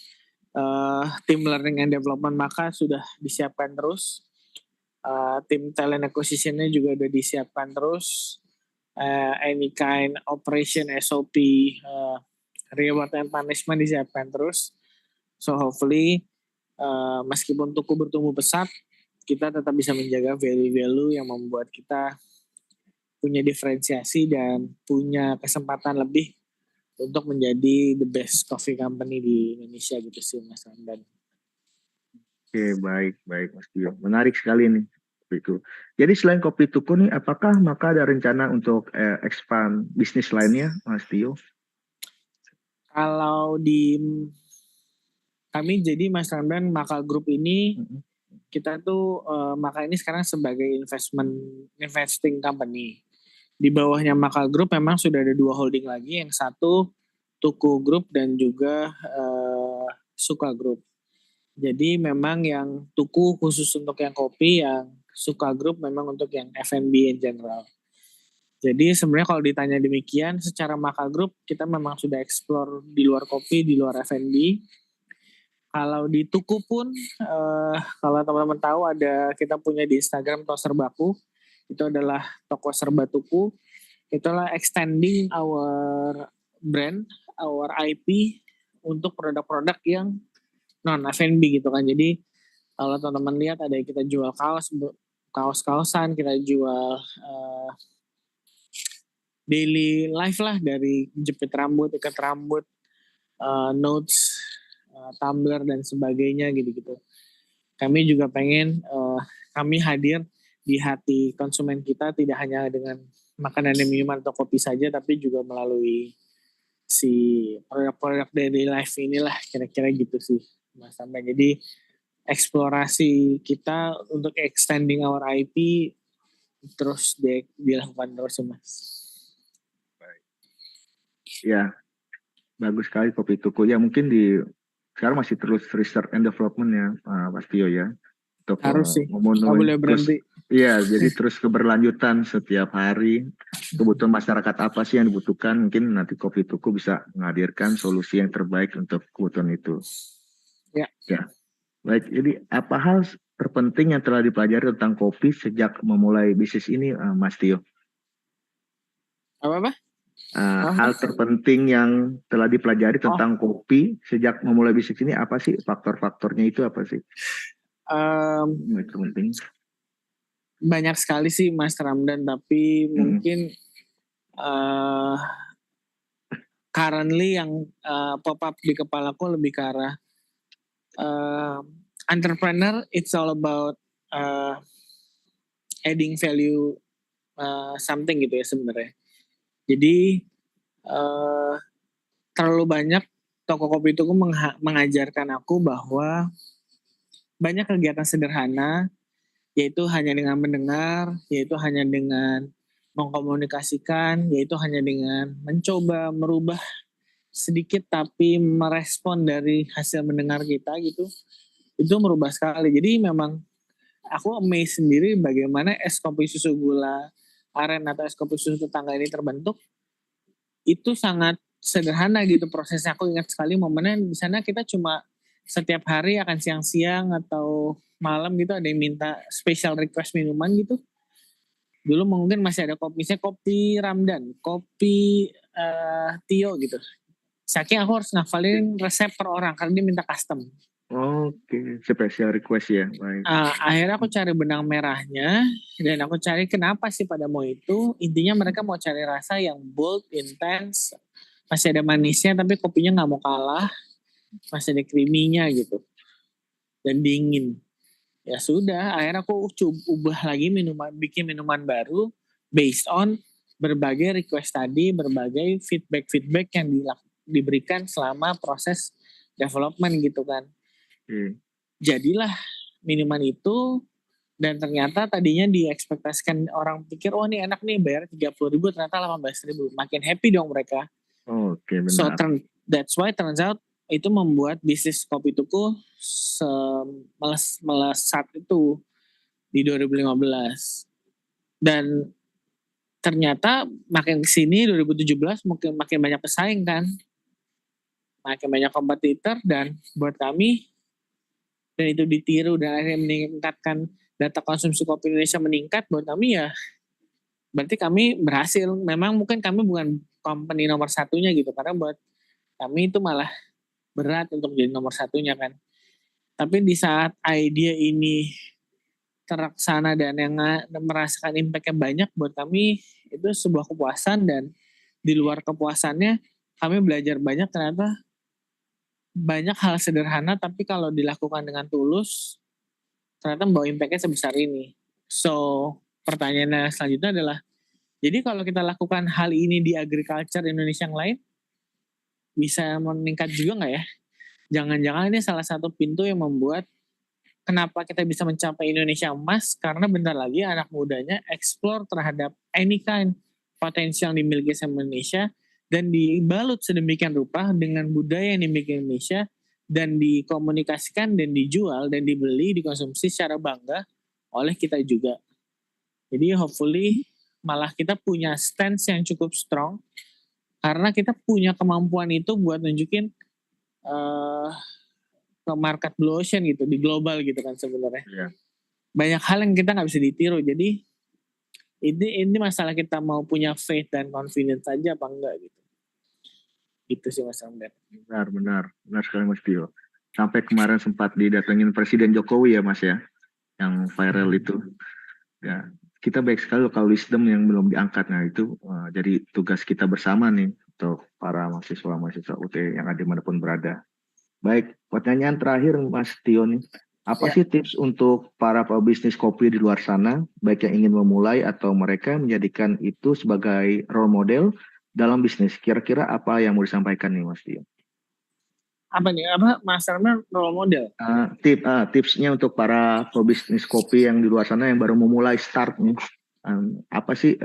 Tim learning and development Maka sudah disiapkan terus. Tim talent acquisition-nya juga sudah disiapkan terus. Any kind operation SOP, reward and punishment disiapkan terus. So hopefully meskipun Tuku bertumbuh pesat, kita tetap bisa menjaga value-value yang membuat kita punya diferensiasi dan punya kesempatan lebih untuk menjadi the best coffee company di Indonesia gitu sih Mas Andan. Oke, baik Mas Tio. Menarik sekali nih itu. Jadi selain kopi Tuku nih, apakah Maka ada rencana untuk expand bisnis lainnya, Mas Tio? Kalau di kami jadi Mas Ramdan Maka Group ini, kita tuh Maka ini sekarang sebagai investing company. Di bawahnya Maka Group memang sudah ada 2 holding lagi, yang satu Tuku Group dan juga Suka Group. Jadi memang yang Tuku khusus untuk yang kopi, yang Suka Group memang untuk yang F&B in general. Jadi sebenarnya kalau ditanya demikian, secara Maka Group kita memang sudah explore di luar kopi, di luar F&B. Kalau di Tuku pun, kalau teman-teman tahu kita punya di Instagram toko serbaku, itu adalah toko serba Tuku. Itulah extending our brand, our IP untuk produk-produk yang non F&B gitu kan. Jadi kalau teman-teman lihat ada yang kita jual kaos-kaosan, kita jual daily life lah, dari jepit rambut, ikat rambut, notes, tumbler dan sebagainya gitu-gitu. Kami juga pengen kami hadir di hati konsumen kita, tidak hanya dengan makanan dan minuman atau kopi saja, tapi juga melalui si produk-produk daily life inilah, kira-kira gitu sih Mas Sampai. Jadi eksplorasi kita untuk extending our IP terus dilakukan terus ya Mas. Ya, bagus sekali kopi Tuku. Ya mungkin sekarang masih terus research and development ya Mas Tio ya. Untuk harus sih, nggak memenuhi boleh berhenti. Iya, jadi terus keberlanjutan setiap hari. Kebutuhan masyarakat apa sih yang dibutuhkan? Mungkin nanti Kopi Tuku bisa menghadirkan solusi yang terbaik untuk kebutuhan itu. Ya. Baik, jadi apa hal terpenting yang telah dipelajari tentang kopi sejak memulai bisnis ini, Mas Tio? Apa? Hal terpenting yang telah dipelajari tentang kopi sejak memulai bisnis ini apa sih? Faktor-faktornya itu apa sih? Terpenting. Banyak sekali sih Mas Ramdan, tapi mungkin currently yang pop up di kepalaku lebih ke arah entrepreneur. It's all about adding value something gitu ya sebenarnya. Jadi terlalu banyak toko kopi itu mengajarkan aku bahwa banyak kegiatan sederhana, yaitu hanya dengan mendengar, yaitu hanya dengan mengkomunikasikan, yaitu hanya dengan mencoba merubah sedikit tapi merespon dari hasil mendengar kita gitu, itu merubah sekali. Jadi memang aku amazed sendiri bagaimana es kopi susu gula aren atau es kopi susu tetangga ini terbentuk. Itu sangat sederhana gitu prosesnya. Aku ingat sekali momennya di sana kita cuma setiap hari akan siang-siang atau malam gitu ada yang minta special request minuman gitu. Dulu mungkin masih ada kopi, misalnya kopi Ramdan, kopi Tio gitu. Saking aku harus ngafalin resep per orang karena dia minta custom. Oke, special request ya. Baik. Akhirnya aku cari benang merahnya dan aku cari kenapa sih pada mau itu. Intinya mereka mau cari rasa yang bold, intense, masih ada manisnya tapi kopinya nggak mau kalah, masih ada creamy-nya gitu dan dingin. Ya sudah, akhirnya aku ubah lagi bikin minuman baru based on berbagai request tadi, berbagai feedback yang diberikan selama proses development gitu kan. Jadilah minuman itu dan ternyata tadinya diekspektasikan orang pikir oh ini enak nih bayar 30.000 ternyata 18.000. Makin happy dong mereka. Oke, benar. So that's why turns out itu membuat bisnis Kopi Tuku melesat itu di 2015. Dan ternyata makin kesini 2017 makin banyak pesaing kan. Makin banyak kompetitor dan buat kami dan itu ditiru dan akhirnya meningkatkan data konsumsi kopi Indonesia meningkat buat kami ya berarti kami berhasil. Memang mungkin kami bukan company nomor satunya gitu karena buat kami itu malah berat untuk jadi nomor satunya kan. Tapi di saat ide ini terlaksana dan yang merasakan impact-nya banyak buat kami itu sebuah kepuasan dan di luar kepuasannya kami belajar banyak ternyata banyak hal sederhana tapi kalau dilakukan dengan tulus ternyata membawa impact-nya sebesar ini. So pertanyaannya selanjutnya adalah jadi kalau kita lakukan hal ini di agriculture Indonesia yang lain bisa meningkat juga nggak ya? Jangan-jangan ini salah satu pintu yang membuat kenapa kita bisa mencapai Indonesia emas karena bentar lagi anak mudanya explore terhadap any kind potensial yang dimiliki sama Indonesia dan dibalut sedemikian rupa dengan budaya yang dimiliki Indonesia dan dikomunikasikan dan dijual dan dibeli, dikonsumsi secara bangga oleh kita juga. Jadi hopefully malah kita punya stance yang cukup strong karena kita punya kemampuan itu buat nunjukin ke market blue ocean gitu, di global gitu kan sebenarnya. Yeah. Banyak hal yang kita nggak bisa ditiru. Jadi ini masalah kita mau punya faith dan confidence saja apa enggak gitu. Itu sih Mas Ramdan. Benar sekali Mas Tio. Sampai kemarin sempat didatengin Presiden Jokowi ya Mas ya, yang viral itu. Ya, kita baik sekali kalau wisdom yang belum diangkat. Nah itu jadi tugas kita bersama nih untuk para mahasiswa UT yang ada dimanapun berada. Baik, pertanyaan terakhir Mas Tio nih. Apa sih tips untuk para pebisnis kopi di luar sana, baik yang ingin memulai atau mereka menjadikan itu sebagai role model dalam bisnis? Kira-kira apa yang mau disampaikan nih Mas Tio? Apa nih? Mas Ramdan role model? Tipsnya untuk para pebisnis kopi yang di luar sana yang baru memulai start nih. Apa sih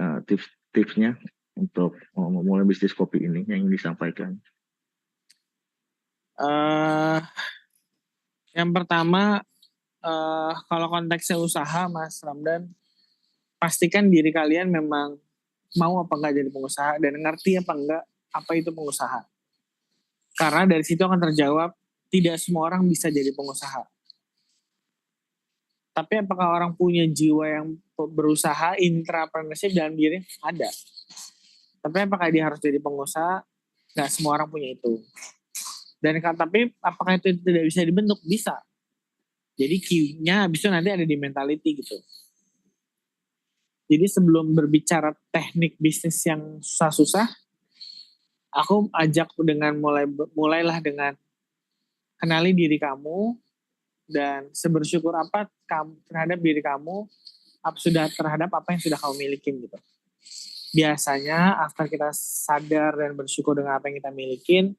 tipsnya untuk memulai bisnis kopi ini yang ingin disampaikan? Yang pertama kalau konteksnya usaha Mas Ramdan, pastikan diri kalian memang mau apa enggak jadi pengusaha dan ngerti apa enggak apa itu pengusaha. Karena dari situ akan terjawab tidak semua orang bisa jadi pengusaha. Tapi apakah orang punya jiwa yang berusaha, intrapreneurship dalam diri? Ada. Tapi apakah dia harus jadi pengusaha? Nggak semua orang punya itu. Dan tapi apakah itu tidak bisa dibentuk? Bisa. Jadi Q-nya habis itu nanti ada di mentality gitu. Jadi sebelum berbicara teknik bisnis yang susah-susah, aku ajak dengan mulailah dengan kenali diri kamu dan sebersyukur apa kamu terhadap diri kamu terhadap apa yang sudah kamu miliki gitu. Biasanya after kita sadar dan bersyukur dengan apa yang kita miliki,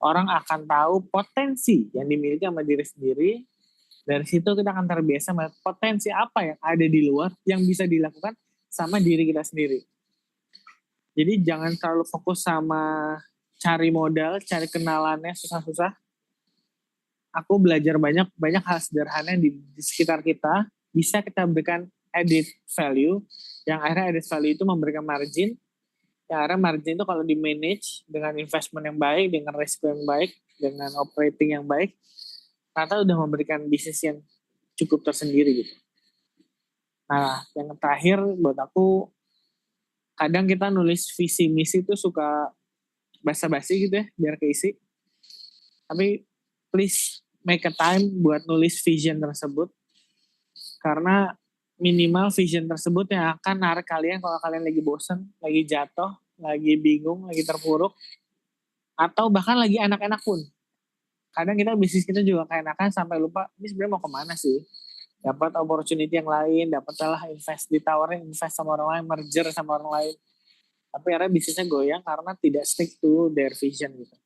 orang akan tahu potensi yang dimiliki sama diri sendiri. Dari situ kita akan terbiasa melihat potensi apa yang ada di luar yang bisa dilakukan sama diri kita sendiri. Jadi jangan terlalu fokus sama cari modal, cari kenalannya susah-susah. Aku belajar banyak hal sederhana di sekitar kita bisa kita berikan added value. Yang akhirnya added value itu memberikan margin. Yang akhirnya margin itu kalau di manage dengan investment yang baik, dengan risiko yang baik, dengan operating yang baik, ternyata udah memberikan bisnis yang cukup tersendiri gitu. Nah, yang terakhir buat aku, kadang kita nulis visi misi itu suka basa-basi gitu ya, biar keisi. Tapi please make a time buat nulis vision tersebut, karena minimal vision tersebut yang akan narik kalian kalau kalian lagi bosen, lagi jatuh, lagi bingung, lagi terpuruk, atau bahkan lagi enak-enak pun. Kadang kita bisnis kita juga keenakan sampai lupa ini sebenarnya mau kemana sih. Dapat opportunity yang lain, dapatlah ditawarin invest sama orang lain, merger sama orang lain. Tapi akhirnya bisnisnya goyang karena tidak stick to their vision gitu.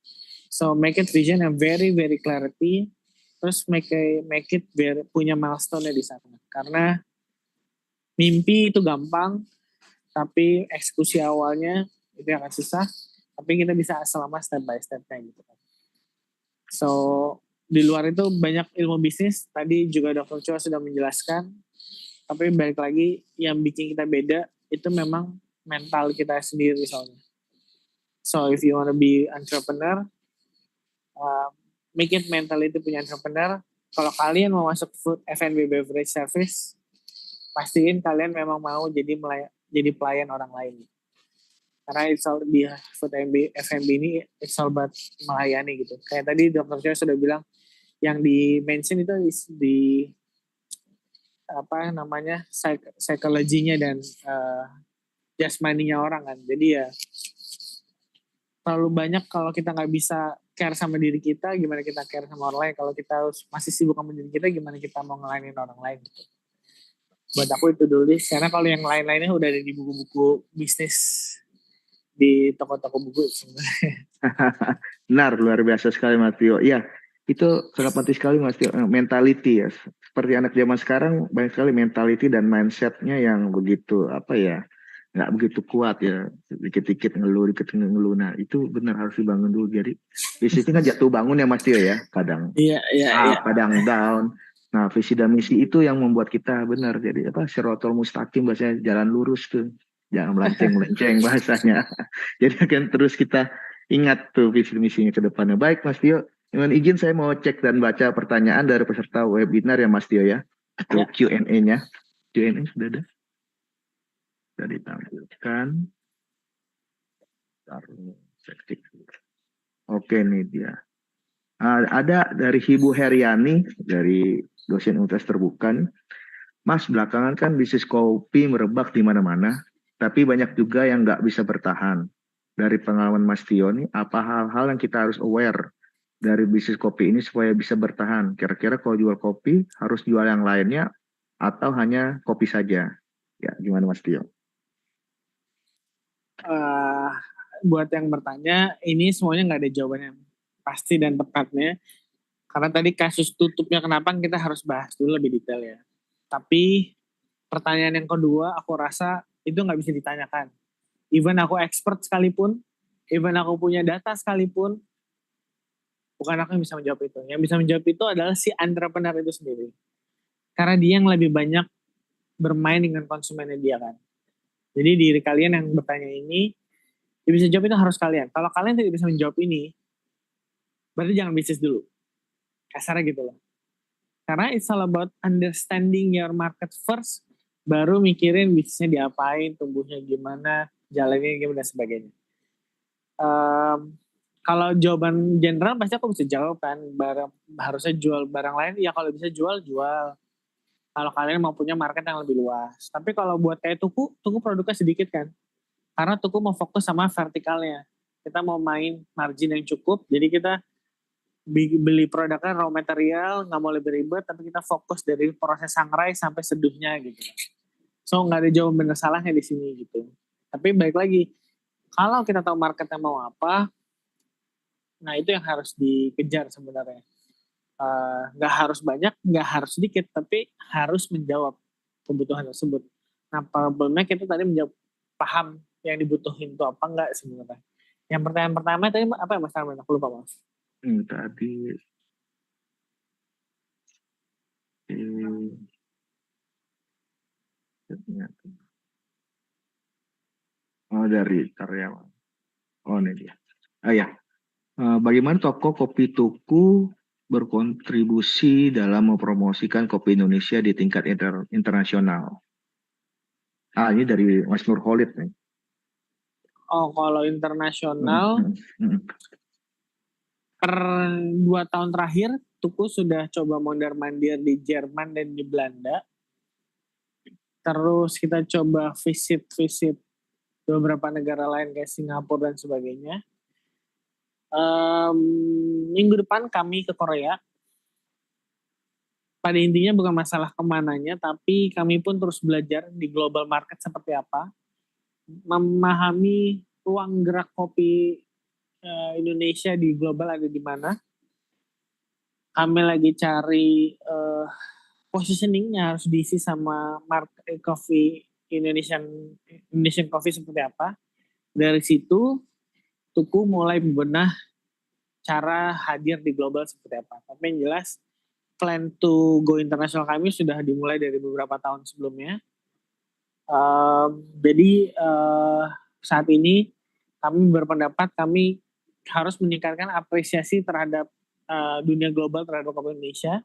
So make it vision and very very clarity. Terus make it punya milestone di sana. Karena mimpi itu gampang, tapi eksekusi awalnya itu akan susah. Tapi kita bisa selama step by step-nya gitu kan. So di luar itu banyak ilmu bisnis. Tadi juga Dr. Chua sudah menjelaskan. Tapi balik lagi yang bikin kita beda itu memang mental kita sendiri soalnya. So if you want to be entrepreneur, make it mentality punya entrepreneur. Kalau kalian mau masuk food F&B beverage service, pastiin kalian memang mau jadi pelayan orang lain. Karena it's all di food F&B ini it's all about melayani gitu. Kayak tadi Dr. Chua sudah bilang yang di mention itu di apa namanya psikologinya dan jasmaninya orang kan. Jadi ya terlalu banyak kalau kita nggak bisa care sama diri kita, gimana kita care sama orang lain. Kalau kita masih sibuk sama diri kita, gimana kita mau ngelainin orang lain gitu. Buat aku itu dulu deh, karena kalau yang lain-lainnya udah ada di buku-buku bisnis di toko-toko buku sebenarnya. Benar, luar biasa sekali Mas Tio. Iya, itu sangat penting sekali Mas Tio. Mentality ya, seperti anak zaman sekarang banyak sekali mentality dan mindsetnya yang begitu nggak begitu kuat ya, dikit-dikit ngeluh. Nah itu benar harus dibangun dulu. Jadi bisnisnya kan jatuh bangun ya Mas Tio ya, kadang kadang down. Nah visi dan misi itu yang membuat kita benar. Jadi sirotol mustaqim bahasanya, jalan lurus tuh, jangan melenceng bahasanya. Jadi akan terus kita ingat tuh visi misinya ke depannya. Baik Mas Tio, dengan izin saya mau cek dan baca pertanyaan dari peserta webinar ya Mas Tio ya, atau Q&A-nya. Q&A sudah ada? Sudah ditampilkan. Oke nih dia. Ada dari Ibu Heriani dari dosen Universitas Terbuka. Mas, belakangan kan bisnis kopi merebak di mana-mana, tapi banyak juga yang nggak bisa bertahan. Dari pengalaman Mas Tio nih, apa hal-hal yang kita harus aware dari bisnis kopi ini supaya bisa bertahan? Kira-kira kalau jual kopi harus jual yang lainnya atau hanya kopi saja? Ya, gimana Mas Tio? Buat yang bertanya, ini semuanya nggak ada jawabannya pasti dan tepatnya. Karena tadi kasus tutupnya kenapa kita harus bahas dulu lebih detail ya. Tapi pertanyaan yang kedua aku rasa itu nggak bisa ditanyakan. Even aku expert sekalipun, even aku punya data sekalipun, bukan aku yang bisa menjawab itu. Yang bisa menjawab itu adalah si entrepreneur itu sendiri. Karena dia yang lebih banyak bermain dengan konsumennya dia kan. Jadi diri kalian yang bertanya ini, dia bisa jawab itu harus kalian. Kalau kalian tidak bisa menjawab ini, berarti jangan bisnis dulu. Kasarnya gitu loh. Karena it's all about understanding your market first, baru mikirin bisnisnya diapain, tumbuhnya gimana, jalannya gimana, dan sebagainya. Kalau jawaban general pasti aku bisa jawab kan, harusnya jual barang lain, ya kalau bisa jual. Kalau kalian mau punya market yang lebih luas. Tapi kalau buat kayak Tuku produknya sedikit kan. Karena Tuku mau fokus sama vertikalnya. Kita mau main margin yang cukup, jadi kita beli produknya raw material, nggak mau lebih ribet, tapi kita fokus dari proses sangrai sampai seduhnya gitu. So nggak ada jawaban benar salahnya di sini gitu. Tapi balik lagi, kalau kita tahu marketnya mau apa, nah itu yang harus dikejar sebenarnya. Nggak harus banyak, nggak harus sedikit, tapi harus menjawab kebutuhan tersebut. Nah problemnya kita tadi menjawab paham yang dibutuhin itu apa enggak sebenarnya. Yang pertanyaan pertama tadi apa ya Mas Arman? Aku lupa Mas. Tadi dari karyawan. Oh ini dia. Bagaimana toko kopi Tuku berkontribusi dalam mempromosikan kopi Indonesia di tingkat internasional? Ini dari Mas Nurholit nih. Oh, kalau internasional, per 2 tahun terakhir, Tuku sudah coba mondar-mandir di Jerman dan di Belanda. Terus kita coba visit beberapa negara lain kayak Singapura dan sebagainya. Minggu depan kami ke Korea. Pada intinya bukan masalah kemananya, tapi kami pun terus belajar di global market seperti apa. Memahami ruang gerak kopi Indonesia di global ada di mana. Kami lagi cari positioningnya harus diisi sama market coffee Indonesian coffee seperti apa. Dari situ Tuku mulai bebenah cara hadir di global seperti apa. Tapi yang jelas plan to go international kami sudah dimulai dari beberapa tahun sebelumnya. Jadi saat ini kami berpendapat kami harus meningkatkan apresiasi terhadap dunia global terhadap kopi Indonesia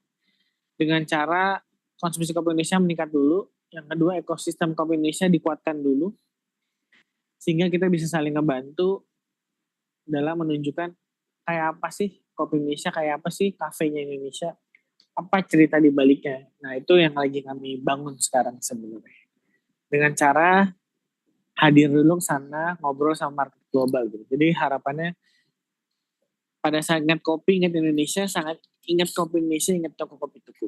dengan cara konsumsi kopi Indonesia meningkat dulu. Yang kedua, ekosistem kopi Indonesia dikuatkan dulu sehingga kita bisa saling ngebantu dalam menunjukkan kayak apa sih kopi Indonesia, kayak apa sih kafenya Indonesia, apa cerita di baliknya. Nah, itu yang lagi kami bangun sekarang sebenarnya. Dengan cara hadir dulu ke sana, ngobrol sama market global gitu. Jadi harapannya pada saat ingat kopi, ingat Indonesia, sangat ingat kopi Indonesia, ingat toko kopi Tuku.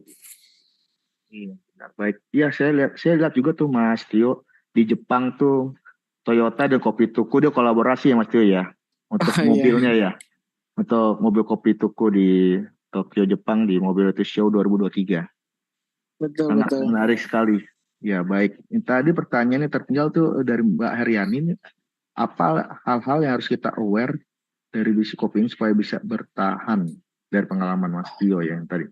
Iya, baik. Iya, saya lihat juga tuh Mas Tio di Jepang tuh Toyota dan Kopi Tuku dia kolaborasi ya Mas Tio ya untuk mobilnya ya, untuk mobil Kopi Tuku di Tokyo Jepang di Mobility Show 2023. Betul. Menarik sekali. Ya baik. Tadi pertanyaannya tertinggal tuh dari Mbak Heriani, apa hal-hal yang harus kita aware dari bisnis kopi ini supaya bisa bertahan dari pengalaman Mas Tio ya yang tadi.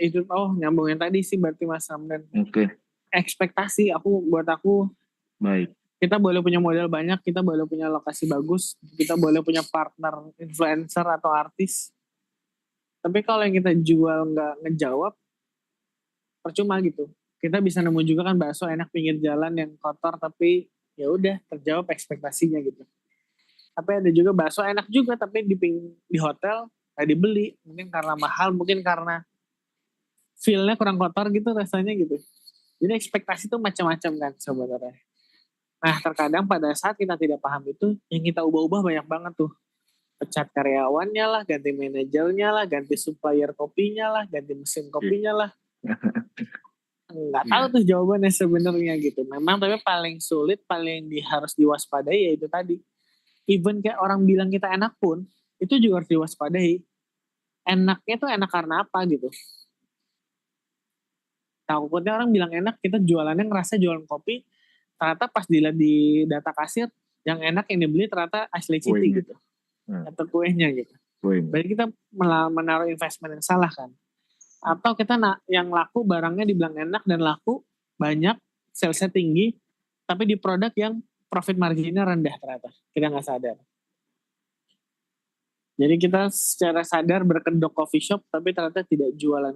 Itu nyambung yang tadi sih berarti Mas Ramdan. Oke. Ekspektasi buat aku baik. Kita boleh punya modal banyak, kita boleh punya lokasi bagus, kita boleh punya partner influencer atau artis. Tapi kalau yang kita jual nggak ngejawab, percuma gitu. Kita bisa nemu juga kan bakso enak pinggir jalan yang kotor tapi ya udah terjawab ekspektasinya gitu. Tapi ada juga bakso enak juga tapi di hotel nggak dibeli, mungkin karena mahal, mungkin karena feel-nya kurang kotor gitu rasanya gitu. Jadi ekspektasi itu macam-macam kan sebenarnya. Nah terkadang pada saat kita tidak paham itu, yang kita ubah-ubah banyak banget tuh. Pecat karyawannya lah, ganti manajernya lah, ganti supplier kopinya lah, ganti mesin kopinya lah. Nggak tahu tuh jawabannya sebenarnya gitu. Memang tapi paling sulit, paling harus diwaspadai ya itu tadi. Even kayak orang bilang kita enak pun, itu juga harus diwaspadai. Enaknya tuh enak karena apa gitu. Takutnya orang bilang enak, kita jualannya ngerasa jualan kopi, ternyata pas dilihat di data kasir, yang enak yang dibeli ternyata asli city gitu. Atau kuenya gitu. Berarti kita menaruh investment yang salah kan. Atau kita yang laku barangnya dibilang enak dan laku, banyak, salesnya tinggi, tapi di produk yang profit marginnya rendah ternyata. Kita nggak sadar. Jadi kita secara sadar berkedok coffee shop, tapi ternyata tidak jualan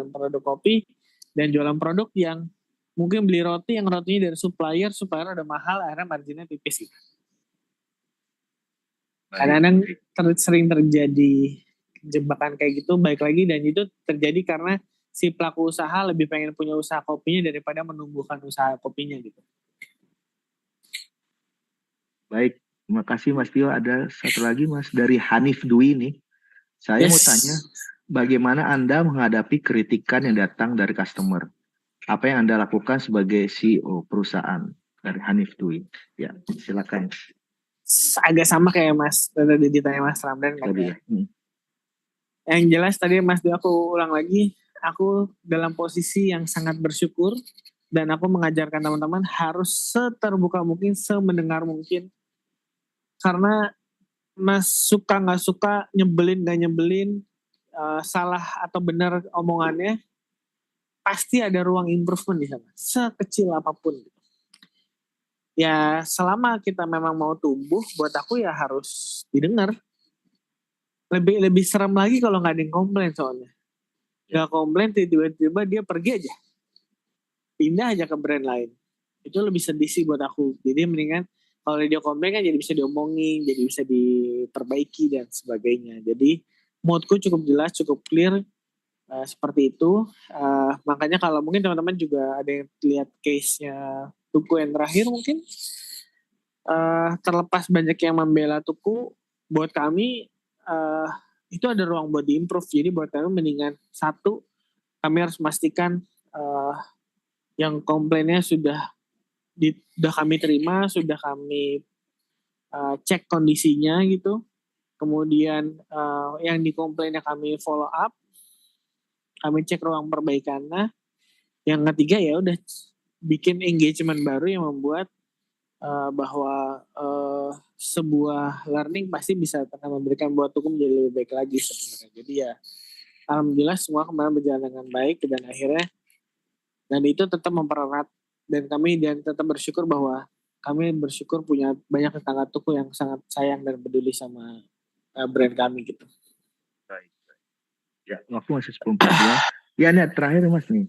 produk kopi, dan jualan produk yang mungkin beli roti yang rotinya dari supplier udah mahal, akhirnya marginnya tipis gitu. Kadang-kadang sering terjadi jebakan kayak gitu, baik lagi, dan itu terjadi karena si pelaku usaha lebih pengen punya usaha kopinya daripada menumbuhkan usaha kopinya gitu. Baik. Terima kasih Mas Tio. Ada satu lagi Mas dari Hanif Dwi nih. Saya mau tanya, bagaimana Anda menghadapi kritikan yang datang dari customer? Apa yang Anda lakukan sebagai CEO perusahaan? Dari Hanif Dwi. Ya, silakan. Agak sama kayak Mas tadi ditanya Mas Ramdan kan ya. Yang jelas tadi Mas Dwi, aku ulang lagi, aku dalam posisi yang sangat bersyukur dan aku mengajarkan teman-teman harus seterbuka mungkin, semendengar mungkin. Karena Mas suka nggak suka, nyebelin nggak nyebelin, salah atau benar omongannya, pasti ada ruang improvement di sana, sekecil apapun. Ya selama kita memang mau tumbuh, buat aku ya harus didengar. lebih serem lagi kalau nggak ada yang komplain soalnya. Nggak komplain, tiba-tiba dia pergi aja. Pindah aja ke brand lain. Itu lebih sedih sih buat aku. Jadi mendingan kalau dia komplain kan jadi bisa diomongin, jadi bisa diperbaiki dan sebagainya. Jadi moodku cukup jelas, cukup clear seperti itu. Makanya kalau mungkin teman-teman juga ada yang lihat case-nya Tuku yang terakhir mungkin, terlepas banyak yang membela Tuku, buat kami itu ada ruang buat diimprove. Jadi buat kami mendingan satu, kami harus memastikan yang komplainnya sudah kami terima, sudah kami cek kondisinya gitu. Kemudian yang dikomplainnya kami follow up, kami cek ruang perbaikannya. Yang ketiga ya udah bikin engagement baru yang membuat bahwa sebuah learning pasti bisa akan memberikan buat Tuku menjadi lebih baik lagi sebenarnya. Jadi ya alhamdulillah semua kemarin berjalan dengan baik dan akhirnya itu tetap mempererat dan tetap bersyukur bahwa kami bersyukur punya banyak tetangga Tuku yang sangat sayang dan peduli sama brand kami gitu. Baik. Ya, waktu masih 10 menit ya. Ya, ini terakhir Mas nih.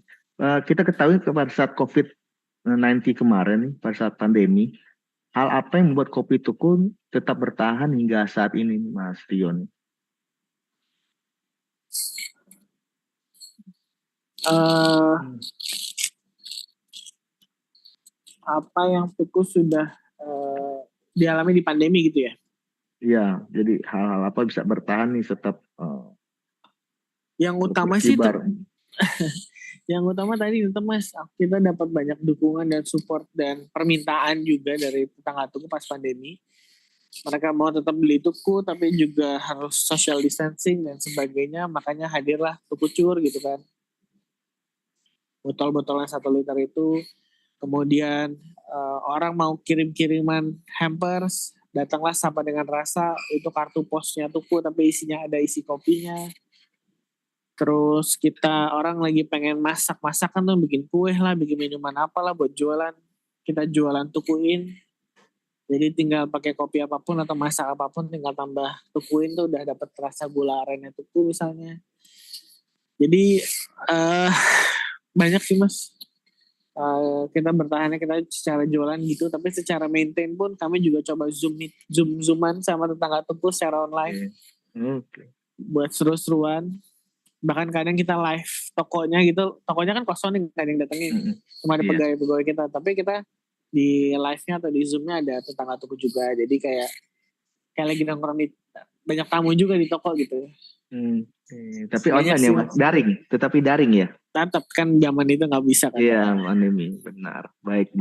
Kita ketahui pada saat COVID-19 kemarin, pada saat pandemi, hal apa yang membuat Kopi Tuku tetap bertahan hingga saat ini, Mas Tio? Apa yang Tuku sudah dialami di pandemi gitu ya? Iya, jadi hal-hal apa bisa bertahan nih tetap yang utama sih yang utama tadi itu Mas, kita dapat banyak dukungan dan support dan permintaan juga dari tetangga Tuku pas pandemi. Mereka mau tetap beli Tuku tapi juga harus social distancing dan sebagainya, makanya hadirlah Tuku Cur gitu kan. Botol-botolan 1 liter itu. Kemudian orang mau kirim-kiriman hampers, datanglah Sapa dengan Rasa, itu kartu posnya Tuku tapi isinya ada isi kopinya. Terus orang lagi pengen masak-masakan tuh, bikin kue lah, bikin minuman apalah buat jualan. Kita jualan Tukuin. Jadi tinggal pakai kopi apapun atau masak apapun, tinggal tambah Tukuin tuh udah dapat rasa gula arennya Tuku misalnya. Jadi banyak sih Mas. Kita bertahannya kita secara jualan gitu, tapi secara maintain pun kami juga coba zooman sama tetangga Tuku secara online. Buat seru-seruan. Bahkan kadang kita live tokonya kan kosong nih, gak ada yang datengin, cuma ada pegawai kita, tapi kita di live-nya atau di Zoom-nya ada tetangga Tuku juga, jadi kayak lagi nongkrong di banyak tamu juga di toko gitu. Tapi online ya Mas, tetapi daring ya? Tetap kan zaman itu nggak bisa kan. Iya, pandemi, benar. Baik.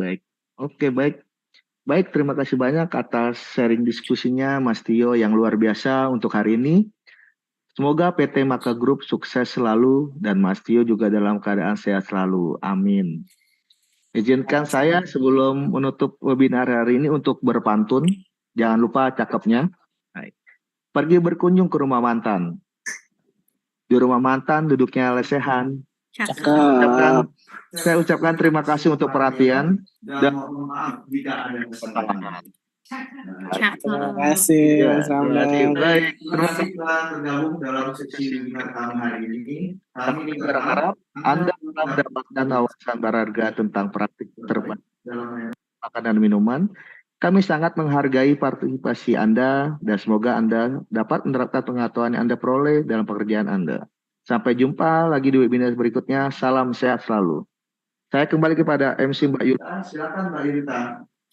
Oke, baik, terima kasih banyak atas sharing diskusinya Mas Tio yang luar biasa untuk hari ini. Semoga PT Maka Group sukses selalu dan Mas Tio juga dalam keadaan sehat selalu. Amin. Izinkan saya sebelum menutup webinar hari ini untuk berpantun. Jangan lupa cakepnya. Pergi berkunjung ke rumah mantan. Di rumah mantan duduknya lesehan. Saya ucapkan terima kasih untuk perhatian dan maaf jika ada kesalahan. Terima kasih. Baik, terima kasih telah tergabung dalam sesi webinar kami hari ini. Kami berharap Anda telah mendapatkan wawasan berharga tentang praktik terbaik dalam makanan dan minuman. Kami sangat menghargai partisipasi Anda dan semoga Anda dapat menerapkan pengetahuan yang Anda peroleh dalam pekerjaan Anda. Sampai jumpa lagi di webinar berikutnya. Salam sehat selalu. Saya kembali kepada MC Mbak Yuta. Silakan Mbak Yuta.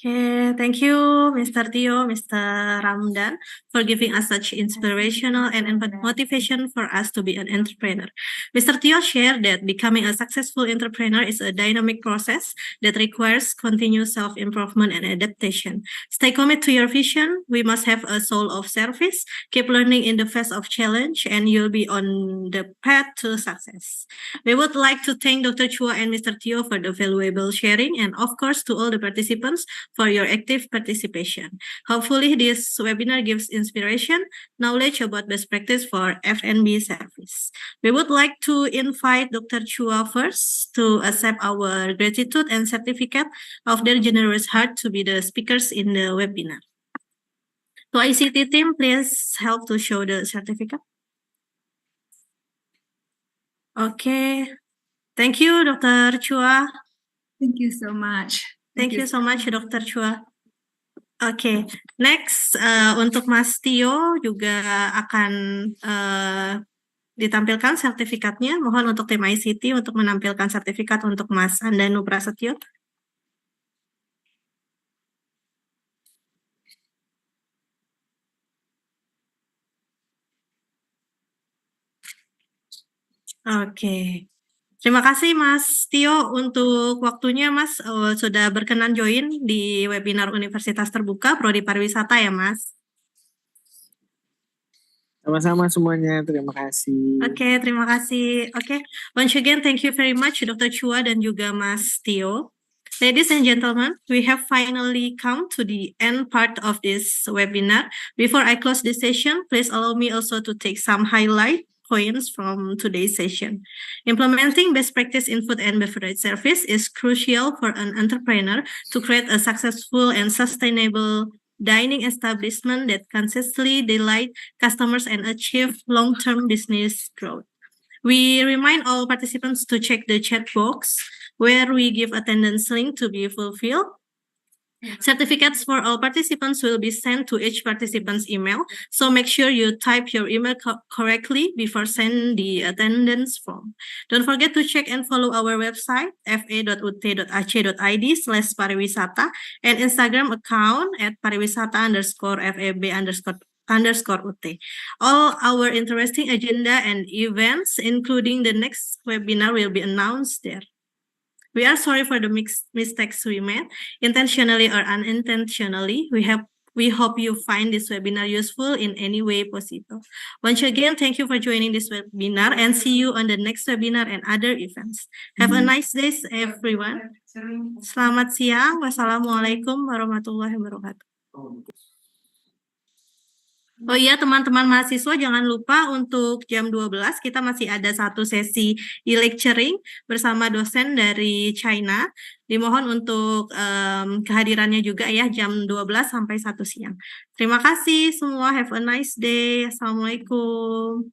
Okay, thank you, Mr. Tio, Mr. Ramdan, for giving us such inspirational and motivation for us to be an entrepreneur. Mr. Tio shared that becoming a successful entrepreneur is a dynamic process that requires continuous self-improvement and adaptation. Stay committed to your vision. We must have a soul of service. Keep learning in the face of challenge, and you'll be on the path to success. We would like to thank Dr. Chua and Mr. Tio for the valuable sharing, and of course to all the participants for your active participation. Hopefully this webinar gives inspiration, knowledge about best practice for F&B service. We would like to invite Dr. Chua first to accept our gratitude and certificate of their generous heart to be the speakers in the webinar. So ICT team, please help to show the certificate. Okay. Thank you, Dr. Chua. Thank you so much. Thank you so much, Dr. Chua. Oke, next untuk Mas Tio juga akan ditampilkan sertifikatnya. Mohon untuk tim ICT untuk menampilkan sertifikat untuk Mas Andanu Prasetyo. Oke. Terima kasih Mas Tio untuk waktunya Mas sudah berkenan join di webinar Universitas Terbuka Prodi Pariwisata ya Mas. Sama-sama semuanya, terima kasih. Oke, terima kasih. Oke, once again thank you very much Dr. Chua dan juga Mas Tio. Ladies and gentlemen, we have finally come to the end part of this webinar. Before I close this session, please allow me also to take some highlight points from today's session. Implementing best practice in food and beverage service is crucial for an entrepreneur to create a successful and sustainable dining establishment that consistently delight customers and achieve long-term business growth. We remind all participants to check the chat box where we give attendance link to be fulfilled. Certificates for all participants will be sent to each participant's email, so make sure you type your email correctly before sending the attendance form. Don't forget to check and follow our website fa.ut.ac.id/pariwisata and Instagram account at pariwisata_feb_ut. All our interesting agenda and events, including the next webinar, will be announced there. We are sorry for the mistakes we made, intentionally or unintentionally. We hope you find this webinar useful in any way possible. Once again, thank you for joining this webinar and see you on the next webinar and other events. Have a nice day, everyone. Selamat siang. Wassalamualaikum warahmatullahi wabarakatuh. Oh iya teman-teman mahasiswa jangan lupa untuk jam 12 kita masih ada satu sesi e-lecturing bersama dosen dari China. Dimohon untuk kehadirannya juga ya jam 12 sampai 1 siang. Terima kasih semua, have a nice day. Assalamualaikum.